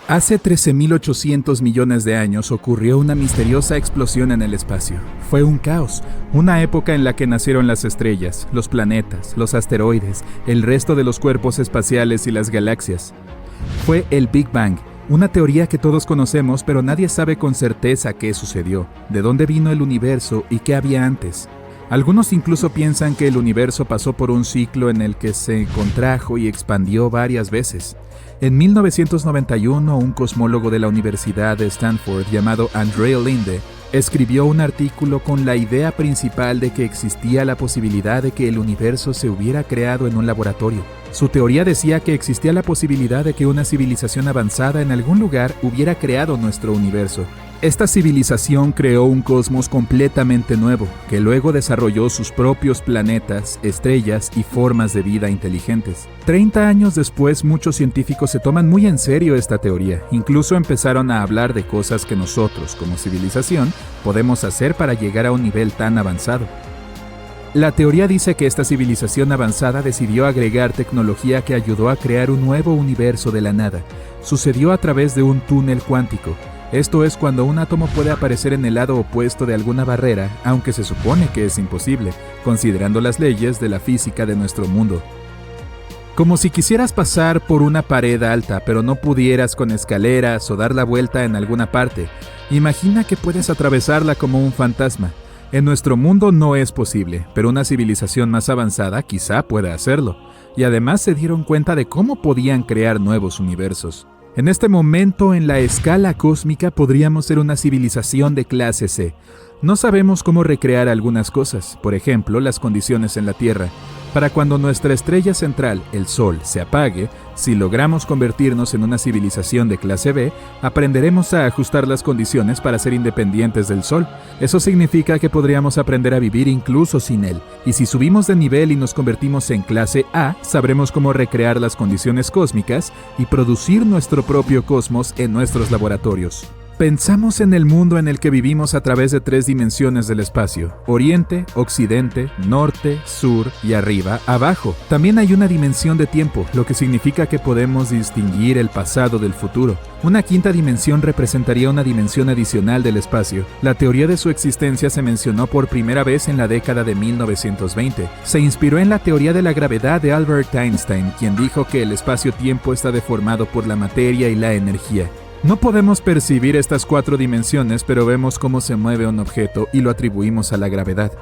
Hace 13.800 millones de años ocurrió una misteriosa explosión en el espacio. Fue un caos, una época en la que nacieron las estrellas, los planetas, los asteroides, el resto de los cuerpos espaciales y las galaxias. Fue el Big Bang, una teoría que todos conocemos, pero nadie sabe con certeza qué sucedió, de dónde vino el universo y qué había antes. Algunos incluso piensan que el universo pasó por un ciclo en el que se contrajo y expandió varias veces. En 1991, un cosmólogo de la Universidad de Stanford llamado Andrea Linde escribió un artículo con la idea principal de que existía la posibilidad de que el universo se hubiera creado en un laboratorio. Su teoría decía que existía la posibilidad de que una civilización avanzada en algún lugar hubiera creado nuestro universo. Esta civilización creó un cosmos completamente nuevo, que luego desarrolló sus propios planetas, estrellas y formas de vida inteligentes. 30 años después, muchos científicos se toman muy en serio esta teoría. Incluso empezaron a hablar de cosas que nosotros, como civilización, podemos hacer para llegar a un nivel tan avanzado. La teoría dice que esta civilización avanzada decidió agregar tecnología que ayudó a crear un nuevo universo de la nada. Sucedió a través de un túnel cuántico. Esto es cuando un átomo puede aparecer en el lado opuesto de alguna barrera, aunque se supone que es imposible, considerando las leyes de la física de nuestro mundo. Como si quisieras pasar por una pared alta, pero no pudieras con escaleras o dar la vuelta en alguna parte. Imagina que puedes atravesarla como un fantasma. En nuestro mundo no es posible, pero una civilización más avanzada quizá pueda hacerlo. Y además se dieron cuenta de cómo podían crear nuevos universos. En este momento, en la escala cósmica, podríamos ser una civilización de clase C. No sabemos cómo recrear algunas cosas, por ejemplo, las condiciones en la Tierra. Para cuando nuestra estrella central, el Sol, se apague, si logramos convertirnos en una civilización de clase B, aprenderemos a ajustar las condiciones para ser independientes del Sol. Eso significa que podríamos aprender a vivir incluso sin él. Y si subimos de nivel y nos convertimos en clase A, sabremos cómo recrear las condiciones cósmicas y producir nuestro propio cosmos en nuestros laboratorios. Pensamos en el mundo en el que vivimos a través de 3 dimensiones del espacio: Oriente, Occidente, Norte, Sur y arriba, abajo. También hay una dimensión de tiempo, lo que significa que podemos distinguir el pasado del futuro. Una quinta dimensión representaría una dimensión adicional del espacio. La teoría de su existencia se mencionó por primera vez en la década de 1920. Se inspiró en la teoría de la gravedad de Albert Einstein, quien dijo que el espacio-tiempo está deformado por la materia y la energía. No podemos percibir estas 4 dimensiones, pero vemos cómo se mueve un objeto y lo atribuimos a la gravedad.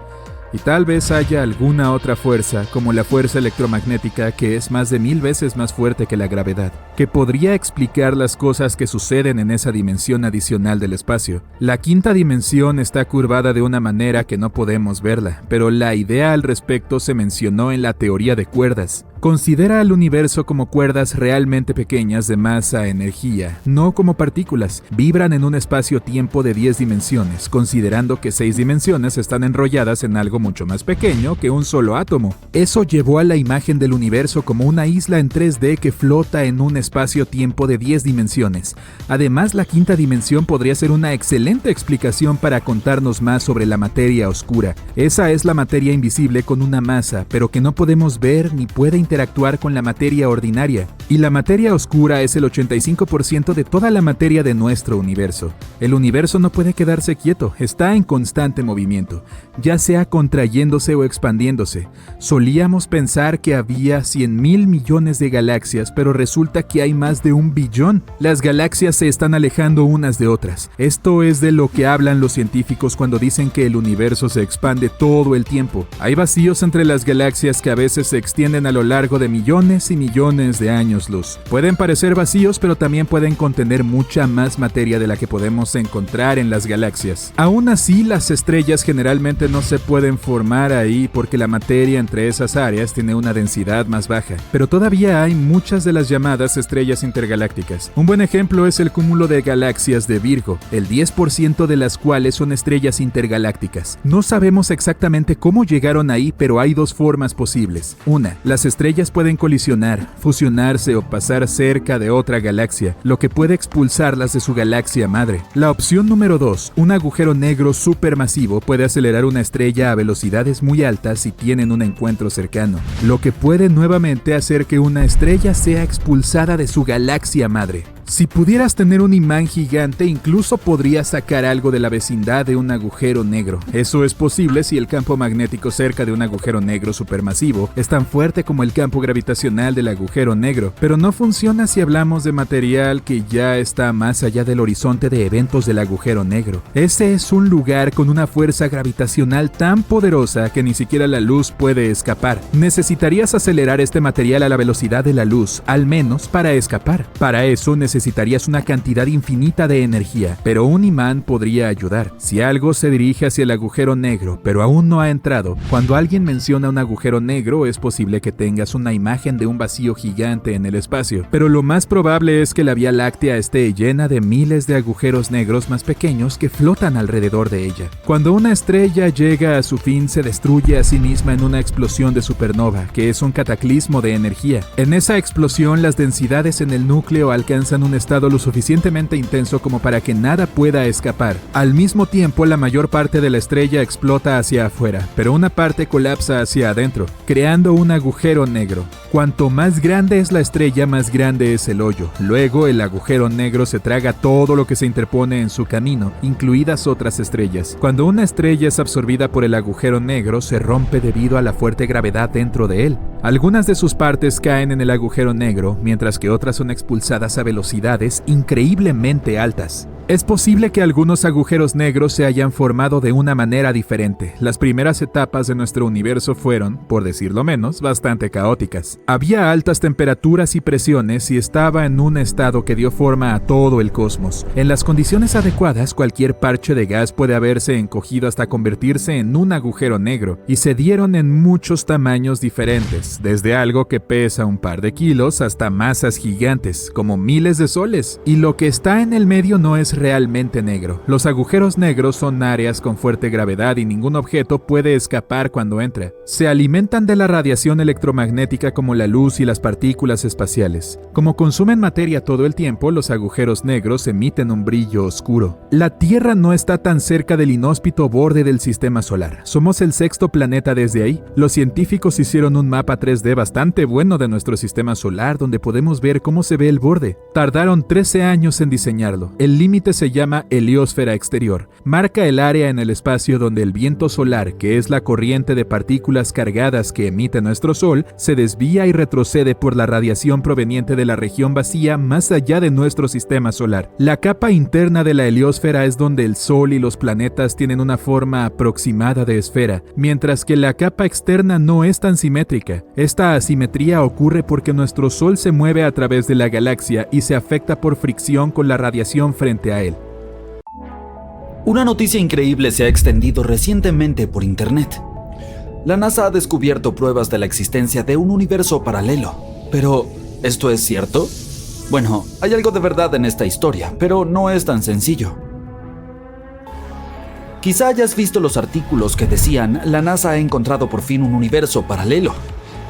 Y tal vez haya alguna otra fuerza, como la fuerza electromagnética, que es más de 1000 veces más fuerte que la gravedad, que podría explicar las cosas que suceden en esa dimensión adicional del espacio. La quinta dimensión está curvada de una manera que no podemos verla, pero la idea al respecto se mencionó en la teoría de cuerdas. Considera al universo como cuerdas realmente pequeñas de masa, energía, no como partículas. Vibran en un espacio-tiempo de 10 dimensiones, considerando que 6 dimensiones están enrolladas en algo mucho más pequeño que un solo átomo. Eso llevó a la imagen del universo como una isla en 3D que flota en un espacio-tiempo de 10 dimensiones. Además, la quinta dimensión podría ser una excelente explicación para contarnos más sobre la materia oscura. Esa es la materia invisible con una masa, pero que no podemos ver ni puede interactuar con la materia ordinaria. Y la materia oscura es el 85% de toda la materia de nuestro universo. El universo no puede quedarse quieto, está en constante movimiento, ya sea contrayéndose o expandiéndose. Solíamos pensar que había 100.000 millones de galaxias, pero resulta que hay más de 1 billón. Las galaxias se están alejando unas de otras. Esto es de lo que hablan los científicos cuando dicen que el universo se expande todo el tiempo. Hay vacíos entre las galaxias que a veces se extienden a lo largo de millones y millones de años luz. Pueden parecer vacíos, pero también pueden contener mucha más materia de la que podemos encontrar en las galaxias. Aún así, las estrellas generalmente no se pueden formar ahí porque la materia entre esas áreas tiene una densidad más baja. Pero todavía hay muchas de las llamadas estrellas intergalácticas. Un buen ejemplo es el cúmulo de galaxias de Virgo, el 10% de las cuales son estrellas intergalácticas. No sabemos exactamente cómo llegaron ahí, pero hay 2 formas posibles. Una, las estrellas pueden colisionar, fusionarse o pasar cerca de otra galaxia, lo que puede expulsarlas de su galaxia madre. La opción número 2, un agujero negro supermasivo puede acelerar una estrella a velocidades muy altas si tienen un encuentro cercano, lo que puede nuevamente hacer que una estrella sea expulsada de su galaxia madre. Si pudieras tener un imán gigante, incluso podrías sacar algo de la vecindad de un agujero negro. Eso es posible si el campo magnético cerca de un agujero negro supermasivo es tan fuerte como el campo gravitacional del agujero negro, pero no funciona si hablamos de material que ya está más allá del horizonte de eventos del agujero negro. Ese es un lugar con una fuerza gravitacional tan poderosa que ni siquiera la luz puede escapar. Necesitarías acelerar este material a la velocidad de la luz, al menos para escapar. Para eso necesitarías una cantidad infinita de energía, pero un imán podría ayudar. Si algo se dirige hacia el agujero negro, pero aún no ha entrado, cuando alguien menciona un agujero negro, es posible que tengas una imagen de un vacío gigante en el espacio, pero lo más probable es que la Vía Láctea esté llena de miles de agujeros negros más pequeños que flotan alrededor de ella. Cuando una estrella llega a su fin, se destruye a sí misma en una explosión de supernova, que es un cataclismo de energía. En esa explosión, las densidades en el núcleo alcanzan un estado lo suficientemente intenso como para que nada pueda escapar. Al mismo tiempo, la mayor parte de la estrella explota hacia afuera, pero una parte colapsa hacia adentro, creando un agujero negro. Cuanto más grande es la estrella, más grande es el hoyo. Luego, el agujero negro se traga todo lo que se interpone en su camino, incluidas otras estrellas. Cuando una estrella es absorbida por el agujero negro, se rompe debido a la fuerte gravedad dentro de él. Algunas de sus partes caen en el agujero negro, mientras que otras son expulsadas a velocidades increíblemente altas. Es posible que algunos agujeros negros se hayan formado de una manera diferente. Las primeras etapas de nuestro universo fueron, por decirlo menos, bastante caóticas. Había altas temperaturas y presiones y estaba en un estado que dio forma a todo el cosmos. En las condiciones adecuadas, cualquier parche de gas puede haberse encogido hasta convertirse en un agujero negro, y se dieron en muchos tamaños diferentes, desde algo que pesa un par de kilos hasta masas gigantes, como miles de soles. Y lo que está en el medio no es realmente negro. Los agujeros negros son áreas con fuerte gravedad y ningún objeto puede escapar cuando entra. Se alimentan de la radiación electromagnética como la luz y las partículas espaciales. Como consumen materia todo el tiempo, los agujeros negros emiten un brillo oscuro. La Tierra no está tan cerca del inhóspito borde del sistema solar. Somos el sexto planeta desde ahí. Los científicos hicieron un mapa 3D bastante bueno de nuestro sistema solar donde podemos ver cómo se ve el borde. Tardaron 13 años en diseñarlo. El límite se llama heliosfera exterior. Marca el área en el espacio donde el viento solar, que es la corriente de partículas cargadas que emite nuestro Sol, se desvía y retrocede por la radiación proveniente de la región vacía más allá de nuestro sistema solar. La capa interna de la heliosfera es donde el Sol y los planetas tienen una forma aproximada de esfera, mientras que la capa externa no es tan simétrica. Esta asimetría ocurre porque nuestro Sol se mueve a través de la galaxia y se afecta por fricción con la radiación frente a él. Una noticia increíble se ha extendido recientemente por internet. La NASA ha descubierto pruebas de la existencia de un universo paralelo. Pero, ¿esto es cierto? Bueno, hay algo de verdad en esta historia, pero no es tan sencillo. Quizá hayas visto los artículos que decían: la NASA ha encontrado por fin un universo paralelo.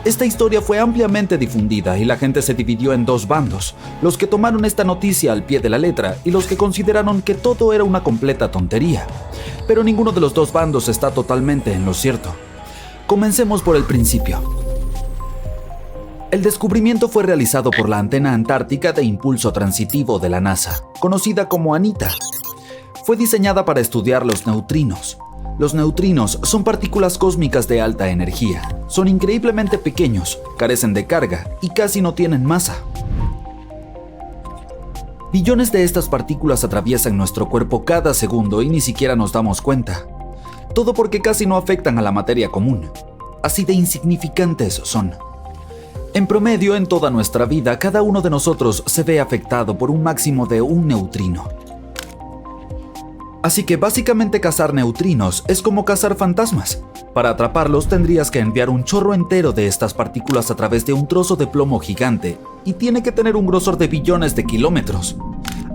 Esta historia fue ampliamente difundida y la gente se dividió en dos bandos: los que tomaron esta noticia al pie de la letra y los que consideraron que todo era una completa tontería. Pero ninguno de los dos bandos está totalmente en lo cierto. Comencemos por el principio. El descubrimiento fue realizado por la antena antártica de impulso transitivo de la NASA, conocida como ANITA. Fue diseñada para estudiar los neutrinos. Los neutrinos son partículas cósmicas de alta energía. Son increíblemente pequeños, carecen de carga y casi no tienen masa. Billones de estas partículas atraviesan nuestro cuerpo cada segundo y ni siquiera nos damos cuenta. Todo porque casi no afectan a la materia común. Así de insignificantes son. En promedio, en toda nuestra vida, cada uno de nosotros se ve afectado por un máximo de un neutrino. Así que básicamente cazar neutrinos es como cazar fantasmas. Para atraparlos tendrías que enviar un chorro entero de estas partículas a través de un trozo de plomo gigante y tiene que tener un grosor de billones de kilómetros.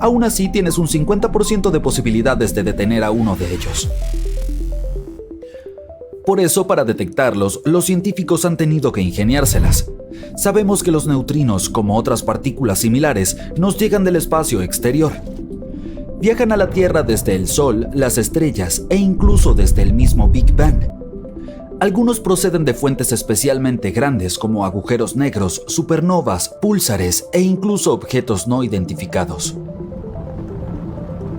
Aún así tienes un 50% de posibilidades de detener a uno de ellos. Por eso, para detectarlos, los científicos han tenido que ingeniárselas. Sabemos que los neutrinos, como otras partículas similares, nos llegan del espacio exterior. Viajan a la Tierra desde el Sol, las estrellas e incluso desde el mismo Big Bang. Algunos proceden de fuentes especialmente grandes como agujeros negros, supernovas, púlsares e incluso objetos no identificados.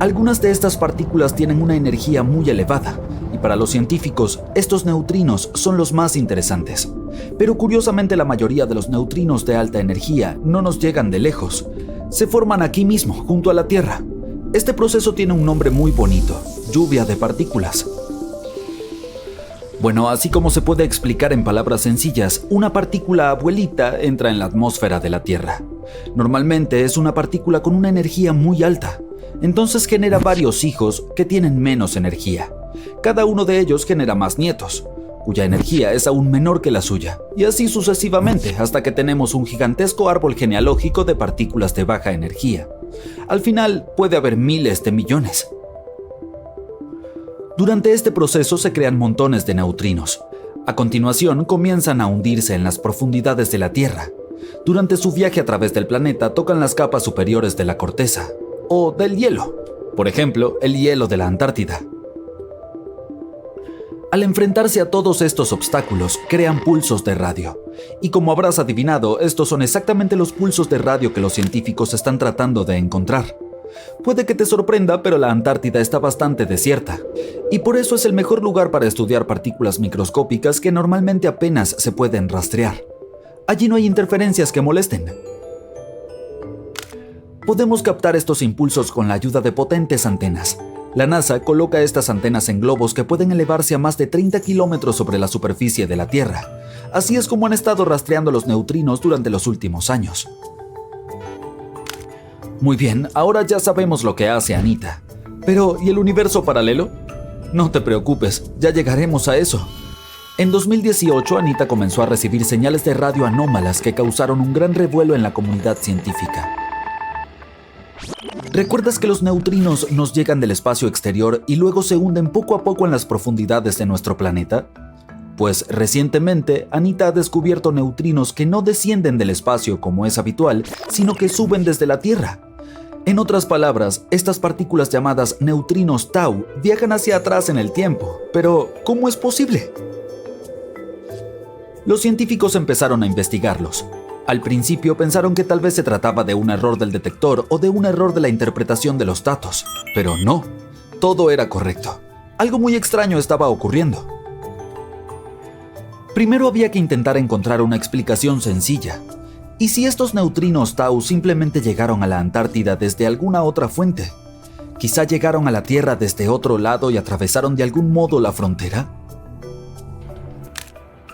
Algunas de estas partículas tienen una energía muy elevada, y para los científicos, estos neutrinos son los más interesantes. Pero curiosamente la mayoría de los neutrinos de alta energía no nos llegan de lejos. Se forman aquí mismo, junto a la Tierra. Este proceso tiene un nombre muy bonito: lluvia de partículas. Bueno, así como se puede explicar en palabras sencillas, una partícula abuelita entra en la atmósfera de la Tierra. Normalmente es una partícula con una energía muy alta. Entonces genera varios hijos que tienen menos energía. Cada uno de ellos genera más nietos, cuya energía es aún menor que la suya, y así sucesivamente hasta que tenemos un gigantesco árbol genealógico de partículas de baja energía. Al final puede haber miles de millones. Durante este proceso se crean montones de neutrinos. A continuación comienzan a hundirse en las profundidades de la Tierra. Durante su viaje a través del planeta tocan las capas superiores de la corteza, o del hielo, por ejemplo, el hielo de la Antártida. Al enfrentarse a todos estos obstáculos, crean pulsos de radio. Y como habrás adivinado, estos son exactamente los pulsos de radio que los científicos están tratando de encontrar. Puede que te sorprenda, pero la Antártida está bastante desierta, y por eso es el mejor lugar para estudiar partículas microscópicas que normalmente apenas se pueden rastrear. Allí no hay interferencias que molesten. Podemos captar estos impulsos con la ayuda de potentes antenas. La NASA coloca estas antenas en globos que pueden elevarse a más de 30 kilómetros sobre la superficie de la Tierra. Así es como han estado rastreando los neutrinos durante los últimos años. Muy bien, ahora ya sabemos lo que hace Anita. Pero, ¿y el universo paralelo? No te preocupes, ya llegaremos a eso. En 2018, Anita comenzó a recibir señales de radio anómalas que causaron un gran revuelo en la comunidad científica. ¿Recuerdas que los neutrinos nos llegan del espacio exterior y luego se hunden poco a poco en las profundidades de nuestro planeta? Pues recientemente, Anita ha descubierto neutrinos que no descienden del espacio como es habitual, sino que suben desde la Tierra. En otras palabras, estas partículas llamadas neutrinos tau viajan hacia atrás en el tiempo. Pero, ¿cómo es posible? Los científicos empezaron a investigarlos. Al principio pensaron que tal vez se trataba de un error del detector o de un error de la interpretación de los datos. Pero no, todo era correcto. Algo muy extraño estaba ocurriendo. Primero había que intentar encontrar una explicación sencilla. ¿Y si estos neutrinos tau simplemente llegaron a la Antártida desde alguna otra fuente? ¿Quizá llegaron a la Tierra desde otro lado y atravesaron de algún modo la frontera?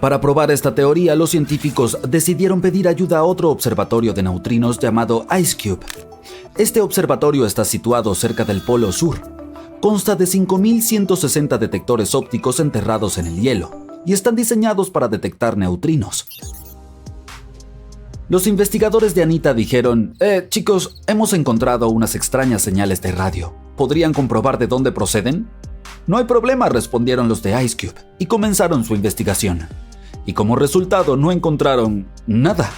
Para probar esta teoría, los científicos decidieron pedir ayuda a otro observatorio de neutrinos llamado IceCube. Este observatorio está situado cerca del Polo Sur. Consta de 5.160 detectores ópticos enterrados en el hielo y están diseñados para detectar neutrinos. Los investigadores de Anita dijeron: chicos, hemos encontrado unas extrañas señales de radio. ¿Podrían comprobar de dónde proceden? No hay problema, respondieron los de IceCube, y comenzaron su investigación. Y como resultado no encontraron nada.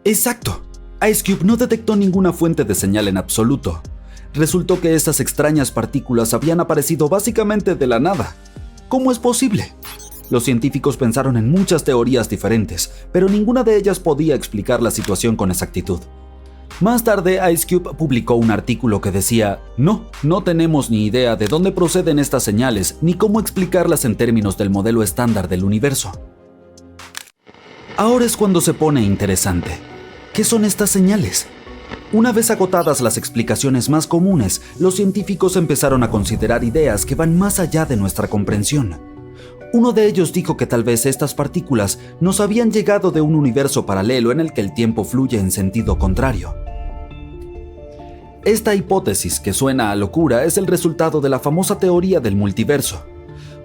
Exacto, IceCube no detectó ninguna fuente de señal en absoluto. Resultó que estas extrañas partículas habían aparecido básicamente de la nada. ¿Cómo es posible? Los científicos pensaron en muchas teorías diferentes, pero ninguna de ellas podía explicar la situación con exactitud. Más tarde, IceCube publicó un artículo que decía: no tenemos ni idea de dónde proceden estas señales, ni cómo explicarlas en términos del modelo estándar del universo. Ahora es cuando se pone interesante. ¿Qué son estas señales? Una vez agotadas las explicaciones más comunes, los científicos empezaron a considerar ideas que van más allá de nuestra comprensión. Uno de ellos dijo que tal vez estas partículas nos habían llegado de un universo paralelo en el que el tiempo fluye en sentido contrario. Esta hipótesis, que suena a locura, es el resultado de la famosa teoría del multiverso.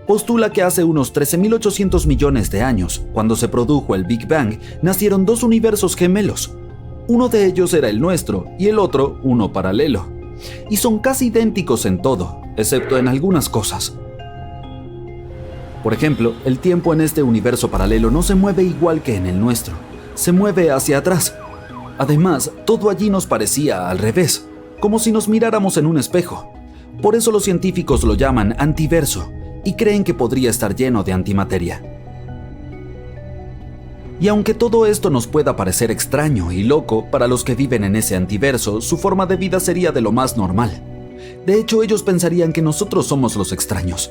Postula que hace unos 13.800 millones de años, cuando se produjo el Big Bang, nacieron dos universos gemelos. Uno de ellos era el nuestro y el otro uno paralelo. Y son casi idénticos en todo, excepto en algunas cosas. Por ejemplo, el tiempo en este universo paralelo no se mueve igual que en el nuestro, se mueve hacia atrás. Además, todo allí nos parecía al revés, como si nos miráramos en un espejo. Por eso los científicos lo llaman antiverso, y creen que podría estar lleno de antimateria. Y aunque todo esto nos pueda parecer extraño y loco, para los que viven en ese antiverso, su forma de vida sería de lo más normal. De hecho, ellos pensarían que nosotros somos los extraños.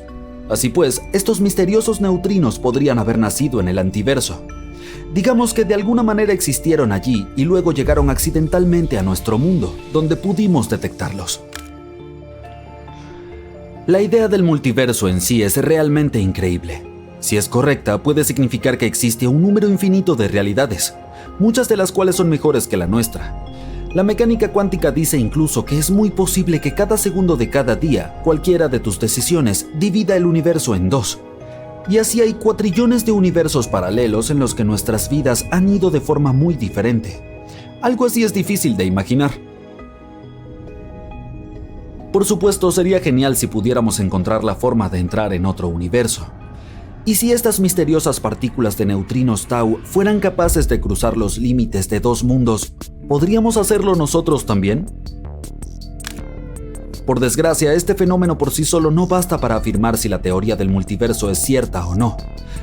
Así pues, estos misteriosos neutrinos podrían haber nacido en el antiverso. Digamos que de alguna manera existieron allí y luego llegaron accidentalmente a nuestro mundo, donde pudimos detectarlos. La idea del multiverso en sí es realmente increíble. Si es correcta, puede significar que existe un número infinito de realidades, muchas de las cuales son mejores que la nuestra. La mecánica cuántica dice incluso que es muy posible que cada segundo de cada día, cualquiera de tus decisiones, divida el universo en dos. Y así hay cuatrillones de universos paralelos en los que nuestras vidas han ido de forma muy diferente. Algo así es difícil de imaginar. Por supuesto, sería genial si pudiéramos encontrar la forma de entrar en otro universo. ¿Y si estas misteriosas partículas de neutrinos tau fueran capaces de cruzar los límites de dos mundos, podríamos hacerlo nosotros también? Por desgracia, este fenómeno por sí solo no basta para afirmar si la teoría del multiverso es cierta o no.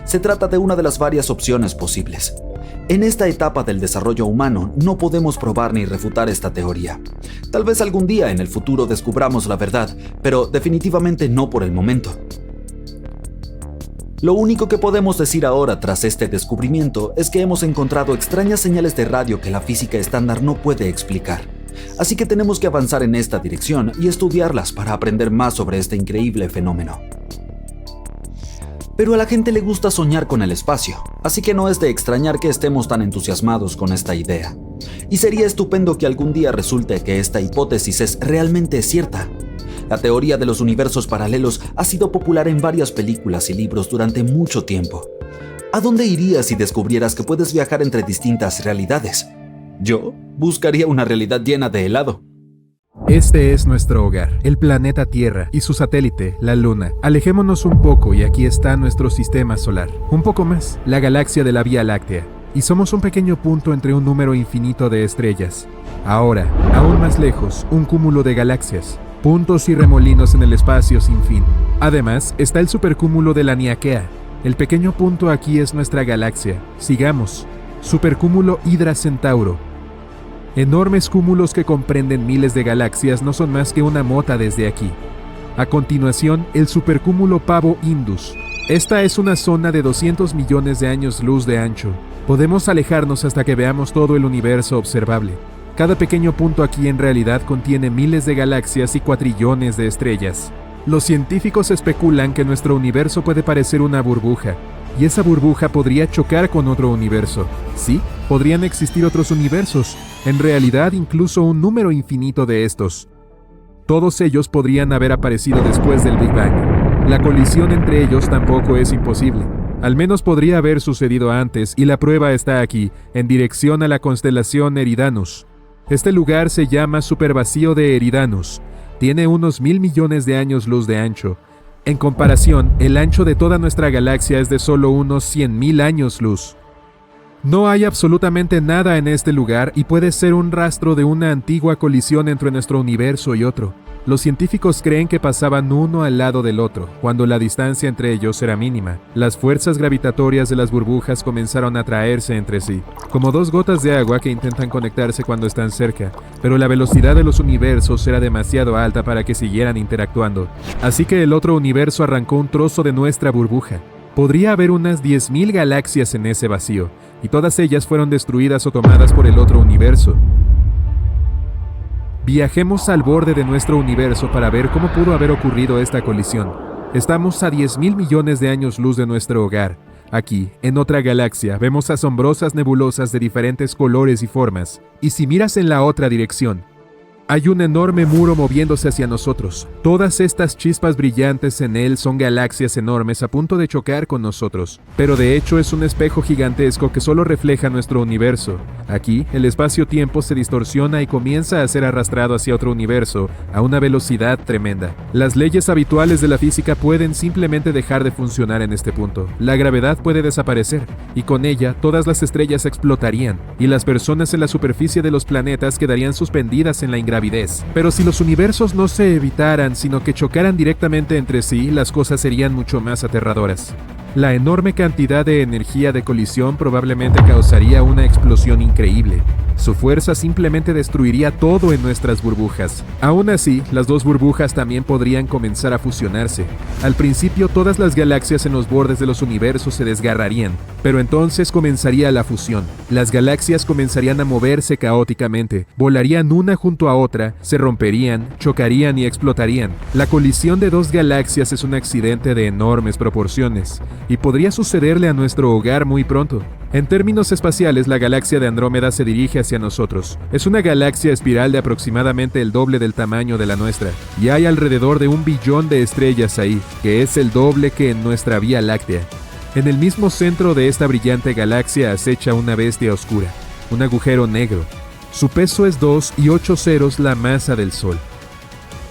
Se trata de una de las varias opciones posibles. En esta etapa del desarrollo humano no podemos probar ni refutar esta teoría. Tal vez algún día en el futuro descubramos la verdad, pero definitivamente no por el momento. Lo único que podemos decir ahora tras este descubrimiento es que hemos encontrado extrañas señales de radio que la física estándar no puede explicar. Así que tenemos que avanzar en esta dirección y estudiarlas para aprender más sobre este increíble fenómeno. Pero a la gente le gusta soñar con el espacio, así que no es de extrañar que estemos tan entusiasmados con esta idea. Y sería estupendo que algún día resulte que esta hipótesis es realmente cierta. La teoría de los universos paralelos ha sido popular en varias películas y libros durante mucho tiempo. ¿A dónde irías si descubrieras que puedes viajar entre distintas realidades? Yo buscaría una realidad llena de helado. Este es nuestro hogar, el planeta Tierra y su satélite, la Luna. Alejémonos un poco y aquí está nuestro sistema solar. Un poco más, la galaxia de la Vía Láctea. Y somos un pequeño punto entre un número infinito de estrellas. Ahora, aún más lejos, un cúmulo de galaxias. Puntos y remolinos en el espacio sin fin. Además, está el supercúmulo de la Niaquea. El pequeño punto aquí es nuestra galaxia. Sigamos. Supercúmulo Hydra Centauro. Enormes cúmulos que comprenden miles de galaxias no son más que una mota desde aquí. A continuación, el supercúmulo Pavo Indus. Esta es una zona de 200 millones de años luz de ancho. Podemos alejarnos hasta que veamos todo el universo observable. Cada pequeño punto aquí en realidad contiene miles de galaxias y cuatrillones de estrellas. Los científicos especulan que nuestro universo puede parecer una burbuja, y esa burbuja podría chocar con otro universo. Sí, podrían existir otros universos, en realidad incluso un número infinito de estos. Todos ellos podrían haber aparecido después del Big Bang. La colisión entre ellos tampoco es imposible. Al menos podría haber sucedido antes, y la prueba está aquí, en dirección a la constelación Eridanus. Este lugar se llama supervacío de Eridanus. Tiene unos 1.000 millones de años luz de ancho. En comparación, el ancho de toda nuestra galaxia es de solo unos 100.000 años luz. No hay absolutamente nada en este lugar y puede ser un rastro de una antigua colisión entre nuestro universo y otro. Los científicos creen que pasaban uno al lado del otro, cuando la distancia entre ellos era mínima. Las fuerzas gravitatorias de las burbujas comenzaron a atraerse entre sí, como dos gotas de agua que intentan conectarse cuando están cerca, pero la velocidad de los universos era demasiado alta para que siguieran interactuando. Así que el otro universo arrancó un trozo de nuestra burbuja. Podría haber unas 10.000 galaxias en ese vacío, y todas ellas fueron destruidas o tomadas por el otro universo. Viajemos al borde de nuestro universo para ver cómo pudo haber ocurrido esta colisión. Estamos a 10.000 millones de años luz de nuestro hogar. Aquí, en otra galaxia, vemos asombrosas nebulosas de diferentes colores y formas. Y si miras en la otra dirección, hay un enorme muro moviéndose hacia nosotros. Todas estas chispas brillantes en él son galaxias enormes a punto de chocar con nosotros. Pero de hecho es un espejo gigantesco que solo refleja nuestro universo. Aquí, el espacio-tiempo se distorsiona y comienza a ser arrastrado hacia otro universo a una velocidad tremenda. Las leyes habituales de la física pueden simplemente dejar de funcionar en este punto. La gravedad puede desaparecer, y con ella todas las estrellas explotarían, y las personas en la superficie de los planetas quedarían suspendidas en la ingravidez avidez. Pero si los universos no se evitaran, sino que chocaran directamente entre sí, las cosas serían mucho más aterradoras. La enorme cantidad de energía de colisión probablemente causaría una explosión increíble. Su fuerza simplemente destruiría todo en nuestras burbujas. Aún así, las dos burbujas también podrían comenzar a fusionarse. Al principio, todas las galaxias en los bordes de los universos se desgarrarían, pero entonces comenzaría la fusión. Las galaxias comenzarían a moverse caóticamente, volarían una junto a otra, se romperían, chocarían y explotarían. La colisión de dos galaxias es un accidente de enormes proporciones, y podría sucederle a nuestro hogar muy pronto. En términos espaciales, la galaxia de Andrómeda se dirige hacia nosotros. Es una galaxia espiral de aproximadamente el doble del tamaño de la nuestra, y hay alrededor de 1 billón de estrellas ahí, que es el doble que en nuestra Vía Láctea. En el mismo centro de esta brillante galaxia acecha una bestia oscura, un agujero negro. Su peso es 2,8 ceros la masa del Sol.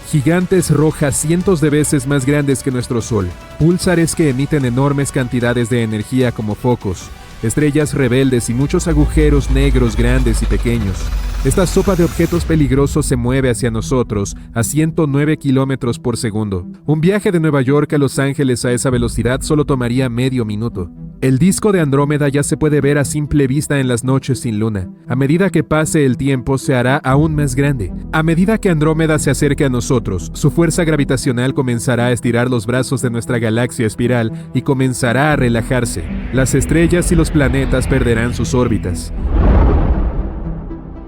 Gigantes rojas cientos de veces más grandes que nuestro Sol, púlsares que emiten enormes cantidades de energía como focos, estrellas rebeldes y muchos agujeros negros grandes y pequeños. Esta sopa de objetos peligrosos se mueve hacia nosotros a 109 kilómetros por segundo. Un viaje de Nueva York a Los Ángeles a esa velocidad solo tomaría medio minuto. El disco de Andrómeda ya se puede ver a simple vista en las noches sin luna. A medida que pase el tiempo se hará aún más grande. A medida que Andrómeda se acerque a nosotros, su fuerza gravitacional comenzará a estirar los brazos de nuestra galaxia espiral y comenzará a relajarse. Las estrellas y los planetas perderán sus órbitas.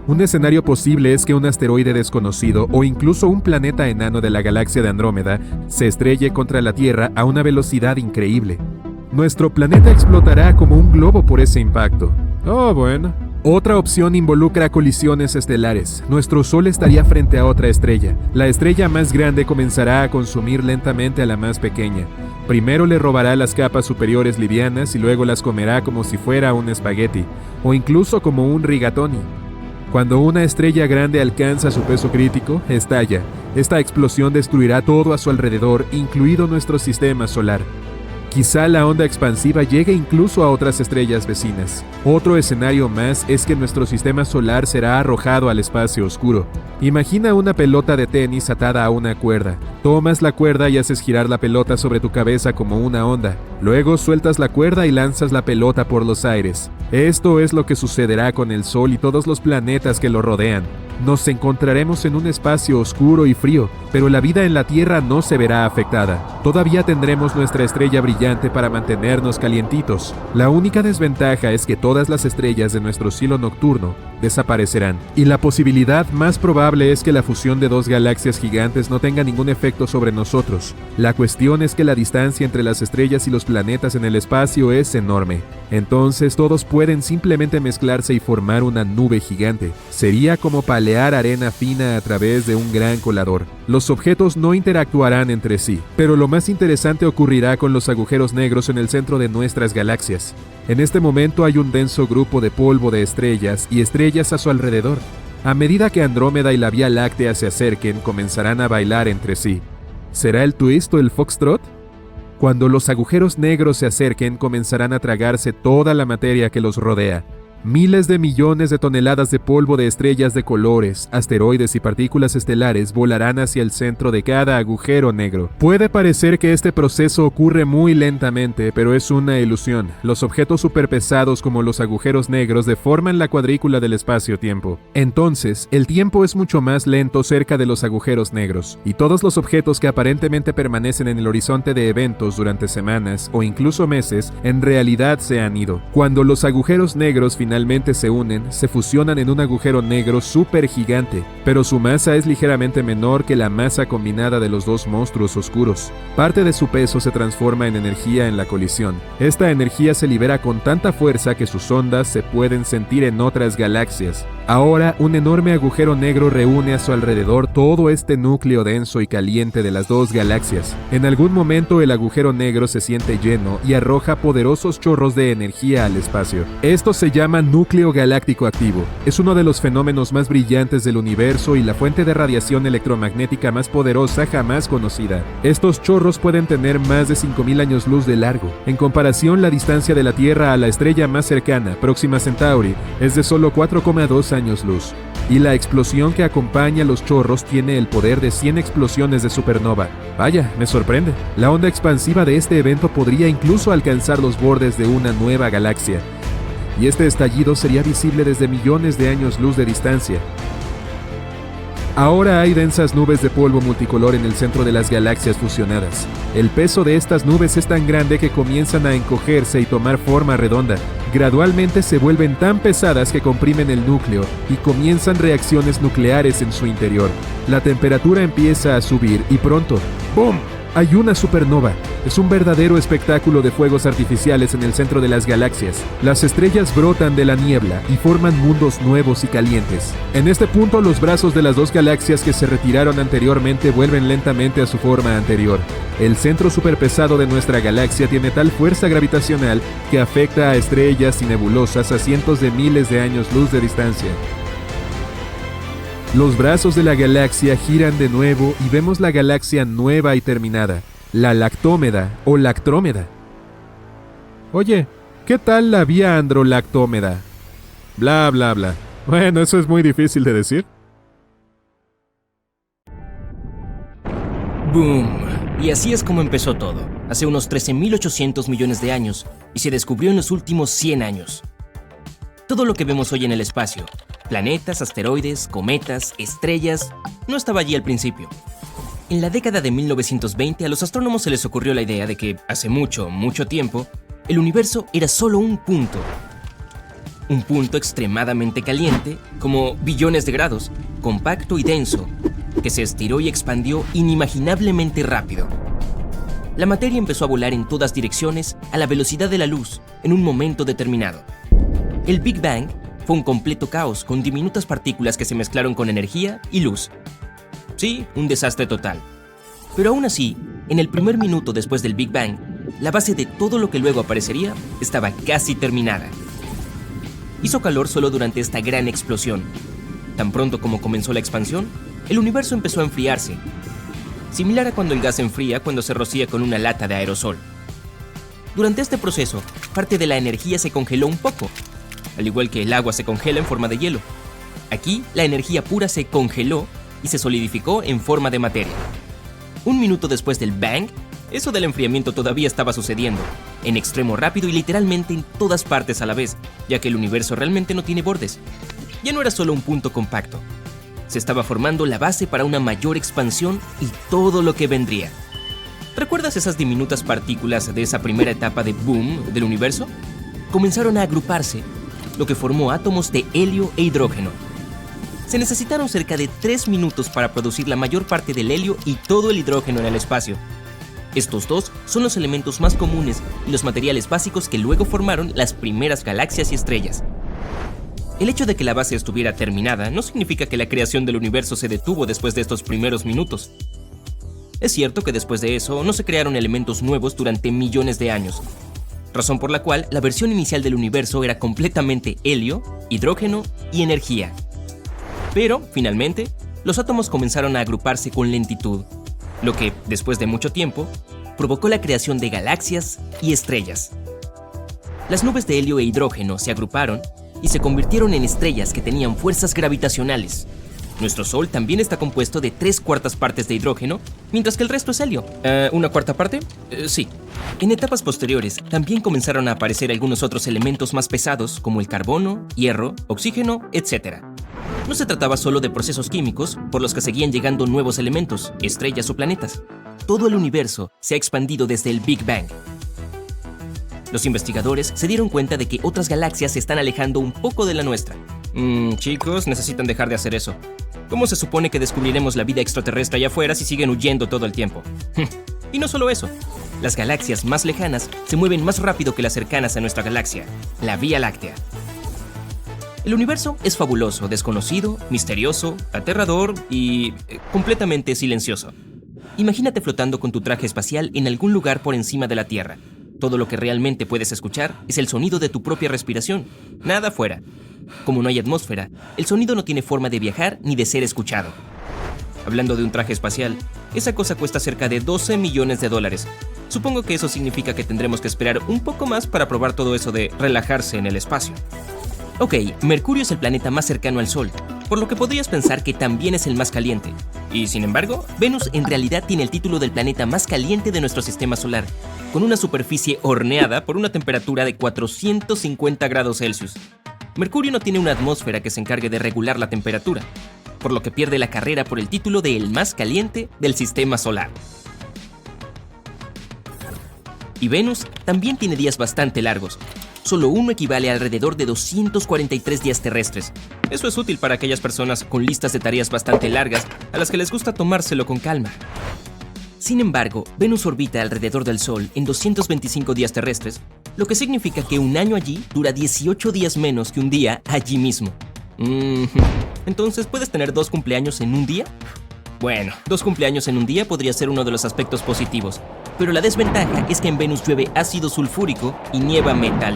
Un escenario posible es que un asteroide desconocido o incluso un planeta enano de la galaxia de Andrómeda se estrelle contra la Tierra a una velocidad increíble. Nuestro planeta explotará como un globo por ese impacto. Oh, bueno. Otra opción involucra colisiones estelares. Nuestro Sol estaría frente a otra estrella. La estrella más grande comenzará a consumir lentamente a la más pequeña. Primero le robará las capas superiores livianas y luego las comerá como si fuera un espagueti, o incluso como un rigatoni. Cuando una estrella grande alcanza su peso crítico, estalla. Esta explosión destruirá todo a su alrededor, incluido nuestro sistema solar. Quizá la onda expansiva llegue incluso a otras estrellas vecinas. Otro escenario más es que nuestro sistema solar será arrojado al espacio oscuro. Imagina una pelota de tenis atada a una cuerda. Tomas la cuerda y haces girar la pelota sobre tu cabeza como una onda. Luego sueltas la cuerda y lanzas la pelota por los aires. Esto es lo que sucederá con el Sol y todos los planetas que lo rodean. Nos encontraremos en un espacio oscuro y frío, pero la vida en la Tierra no se verá afectada. Todavía tendremos nuestra estrella brillante para mantenernos calientitos. La única desventaja es que todas las estrellas de nuestro cielo nocturno desaparecerán. Y la posibilidad más probable es que la fusión de dos galaxias gigantes no tenga ningún efecto sobre nosotros. La cuestión es que la distancia entre las estrellas y los planetas en el espacio es enorme. Entonces todos pueden simplemente mezclarse y formar una nube gigante. Sería como palear arena fina a través de un gran colador. Los objetos no interactuarán entre sí, pero lo más interesante ocurrirá con los agujeros negros en el centro de nuestras galaxias. En este momento hay un denso grupo de polvo de estrellas y estrellas a su alrededor. A medida que Andrómeda y la Vía Láctea se acerquen, comenzarán a bailar entre sí. ¿Será el twist o el foxtrot? Cuando los agujeros negros se acerquen, comenzarán a tragarse toda la materia que los rodea. Miles de millones de toneladas de polvo de estrellas de colores, asteroides y partículas estelares volarán hacia el centro de cada agujero negro. Puede parecer que este proceso ocurre muy lentamente, pero es una ilusión. Los objetos superpesados como los agujeros negros deforman la cuadrícula del espacio-tiempo. Entonces, el tiempo es mucho más lento cerca de los agujeros negros, y todos los objetos que aparentemente permanecen en el horizonte de eventos durante semanas o incluso meses, en realidad se han ido. Cuando los agujeros negros finalmente se unen, se fusionan en un agujero negro supergigante, pero su masa es ligeramente menor que la masa combinada de los dos monstruos oscuros. Parte de su peso se transforma en energía en la colisión. Esta energía se libera con tanta fuerza que sus ondas se pueden sentir en otras galaxias. Ahora, un enorme agujero negro reúne a su alrededor todo este núcleo denso y caliente de las dos galaxias. En algún momento el agujero negro se siente lleno y arroja poderosos chorros de energía al espacio. Esto se llama núcleo galáctico activo. Es uno de los fenómenos más brillantes del universo y la fuente de radiación electromagnética más poderosa jamás conocida. Estos chorros pueden tener más de 5.000 años luz de largo. En comparación, la distancia de la Tierra a la estrella más cercana, Próxima Centauri, es de solo 4,2 años luz. y la explosión que acompaña los chorros tiene el poder de 100 explosiones de supernova. Vaya, me sorprende. La onda expansiva de este evento podría incluso alcanzar los bordes de una nueva galaxia, y este estallido sería visible desde millones de años luz de distancia. Ahora hay densas nubes de polvo multicolor en el centro de las galaxias fusionadas. El peso de estas nubes es tan grande que comienzan a encogerse y tomar forma redonda. Gradualmente se vuelven tan pesadas que comprimen el núcleo y comienzan reacciones nucleares en su interior. La temperatura empieza a subir y pronto, ¡boom!, hay una supernova. Es un verdadero espectáculo de fuegos artificiales en el centro de las galaxias. Las estrellas brotan de la niebla y forman mundos nuevos y calientes. En este punto, los brazos de las dos galaxias que se retiraron anteriormente vuelven lentamente a su forma anterior. El centro superpesado de nuestra galaxia tiene tal fuerza gravitacional que afecta a estrellas y nebulosas a cientos de miles de años luz de distancia. Los brazos de la galaxia giran de nuevo y vemos la galaxia nueva y terminada, la Lactómeda o Lactrómeda. Oye, ¿qué tal la vía Androlactómeda? Bla, bla, bla. Bueno, eso es muy difícil de decir. ¡Boom! Y así es como empezó todo, hace unos 13.800 millones de años, y se descubrió en los últimos 100 años. Todo lo que vemos hoy en el espacio, planetas, asteroides, cometas, estrellas, no estaba allí al principio. En la década de 1920 a los astrónomos se les ocurrió la idea de que, hace mucho, mucho tiempo, el universo era solo un punto. Un punto extremadamente caliente, como billones de grados, compacto y denso, que se estiró y expandió inimaginablemente rápido. La materia empezó a volar en todas direcciones a la velocidad de la luz en un momento determinado. El Big Bang fue un completo caos con diminutas partículas que se mezclaron con energía y luz. Sí, un desastre total. Pero aún así, en el primer minuto después del Big Bang, la base de todo lo que luego aparecería estaba casi terminada. Hizo calor solo durante esta gran explosión. Tan pronto como comenzó la expansión, el universo empezó a enfriarse, similar a cuando el gas se enfría cuando se rocía con una lata de aerosol. Durante este proceso, parte de la energía se congeló un poco, al igual que el agua se congela en forma de hielo. Aquí, la energía pura se congeló y se solidificó en forma de materia. Un minuto después del Bang, eso del enfriamiento todavía estaba sucediendo, en extremo rápido y literalmente en todas partes a la vez, ya que el universo realmente no tiene bordes. Ya no era solo un punto compacto. Se estaba formando la base para una mayor expansión y todo lo que vendría. ¿Recuerdas esas diminutas partículas de esa primera etapa de boom del universo? Comenzaron a agruparse, lo que formó átomos de helio e hidrógeno. Se necesitaron cerca de 3 minutos para producir la mayor parte del helio y todo el hidrógeno en el espacio. Estos dos son los elementos más comunes y los materiales básicos que luego formaron las primeras galaxias y estrellas. El hecho de que la base estuviera terminada no significa que la creación del universo se detuvo después de estos primeros minutos. Es cierto que después de eso no se crearon elementos nuevos durante millones de años, razón por la cual la versión inicial del universo era completamente helio, hidrógeno y energía. Pero, finalmente, los átomos comenzaron a agruparse con lentitud, lo que, después de mucho tiempo, provocó la creación de galaxias y estrellas. Las nubes de helio e hidrógeno se agruparon y se convirtieron en estrellas que tenían fuerzas gravitacionales. Nuestro Sol también está compuesto de 3/4 partes de hidrógeno, mientras que el resto es helio. ¿Una cuarta parte? Sí. En etapas posteriores también comenzaron a aparecer algunos otros elementos más pesados, como el carbono, hierro, oxígeno, etc. No se trataba solo de procesos químicos por los que seguían llegando nuevos elementos, estrellas o planetas. Todo el universo se ha expandido desde el Big Bang. Los investigadores se dieron cuenta de que otras galaxias se están alejando un poco de la nuestra. Chicos, necesitan dejar de hacer eso. ¿Cómo se supone que descubriremos la vida extraterrestre allá afuera si siguen huyendo todo el tiempo? Y no solo eso. Las galaxias más lejanas se mueven más rápido que las cercanas a nuestra galaxia, la Vía Láctea. El universo es fabuloso, desconocido, misterioso, aterrador y completamente silencioso. Imagínate flotando con tu traje espacial en algún lugar por encima de la Tierra. Todo lo que realmente puedes escuchar es el sonido de tu propia respiración, nada fuera. Como no hay atmósfera, el sonido no tiene forma de viajar ni de ser escuchado. Hablando de un traje espacial, esa cosa cuesta cerca de $12 millones. Supongo que eso significa que tendremos que esperar un poco más para probar todo eso de relajarse en el espacio. Ok, Mercurio es el planeta más cercano al Sol, por lo que podrías pensar que también es el más caliente. Y sin embargo, Venus en realidad tiene el título del planeta más caliente de nuestro sistema solar, con una superficie horneada por una temperatura de 450 grados Celsius. Mercurio no tiene una atmósfera que se encargue de regular la temperatura, por lo que pierde la carrera por el título de el más caliente del sistema solar. Y Venus también tiene días bastante largos. Solo uno equivale a alrededor de 243 días terrestres. Eso es útil para aquellas personas con listas de tareas bastante largas a las que les gusta tomárselo con calma. Sin embargo, Venus orbita alrededor del Sol en 225 días terrestres, lo que significa que un año allí dura 18 días menos que un día allí mismo. Entonces, ¿puedes tener 2 cumpleaños en un día? Bueno, 2 cumpleaños en un día podría ser uno de los aspectos positivos, pero la desventaja es que en Venus llueve ácido sulfúrico y nieva metal.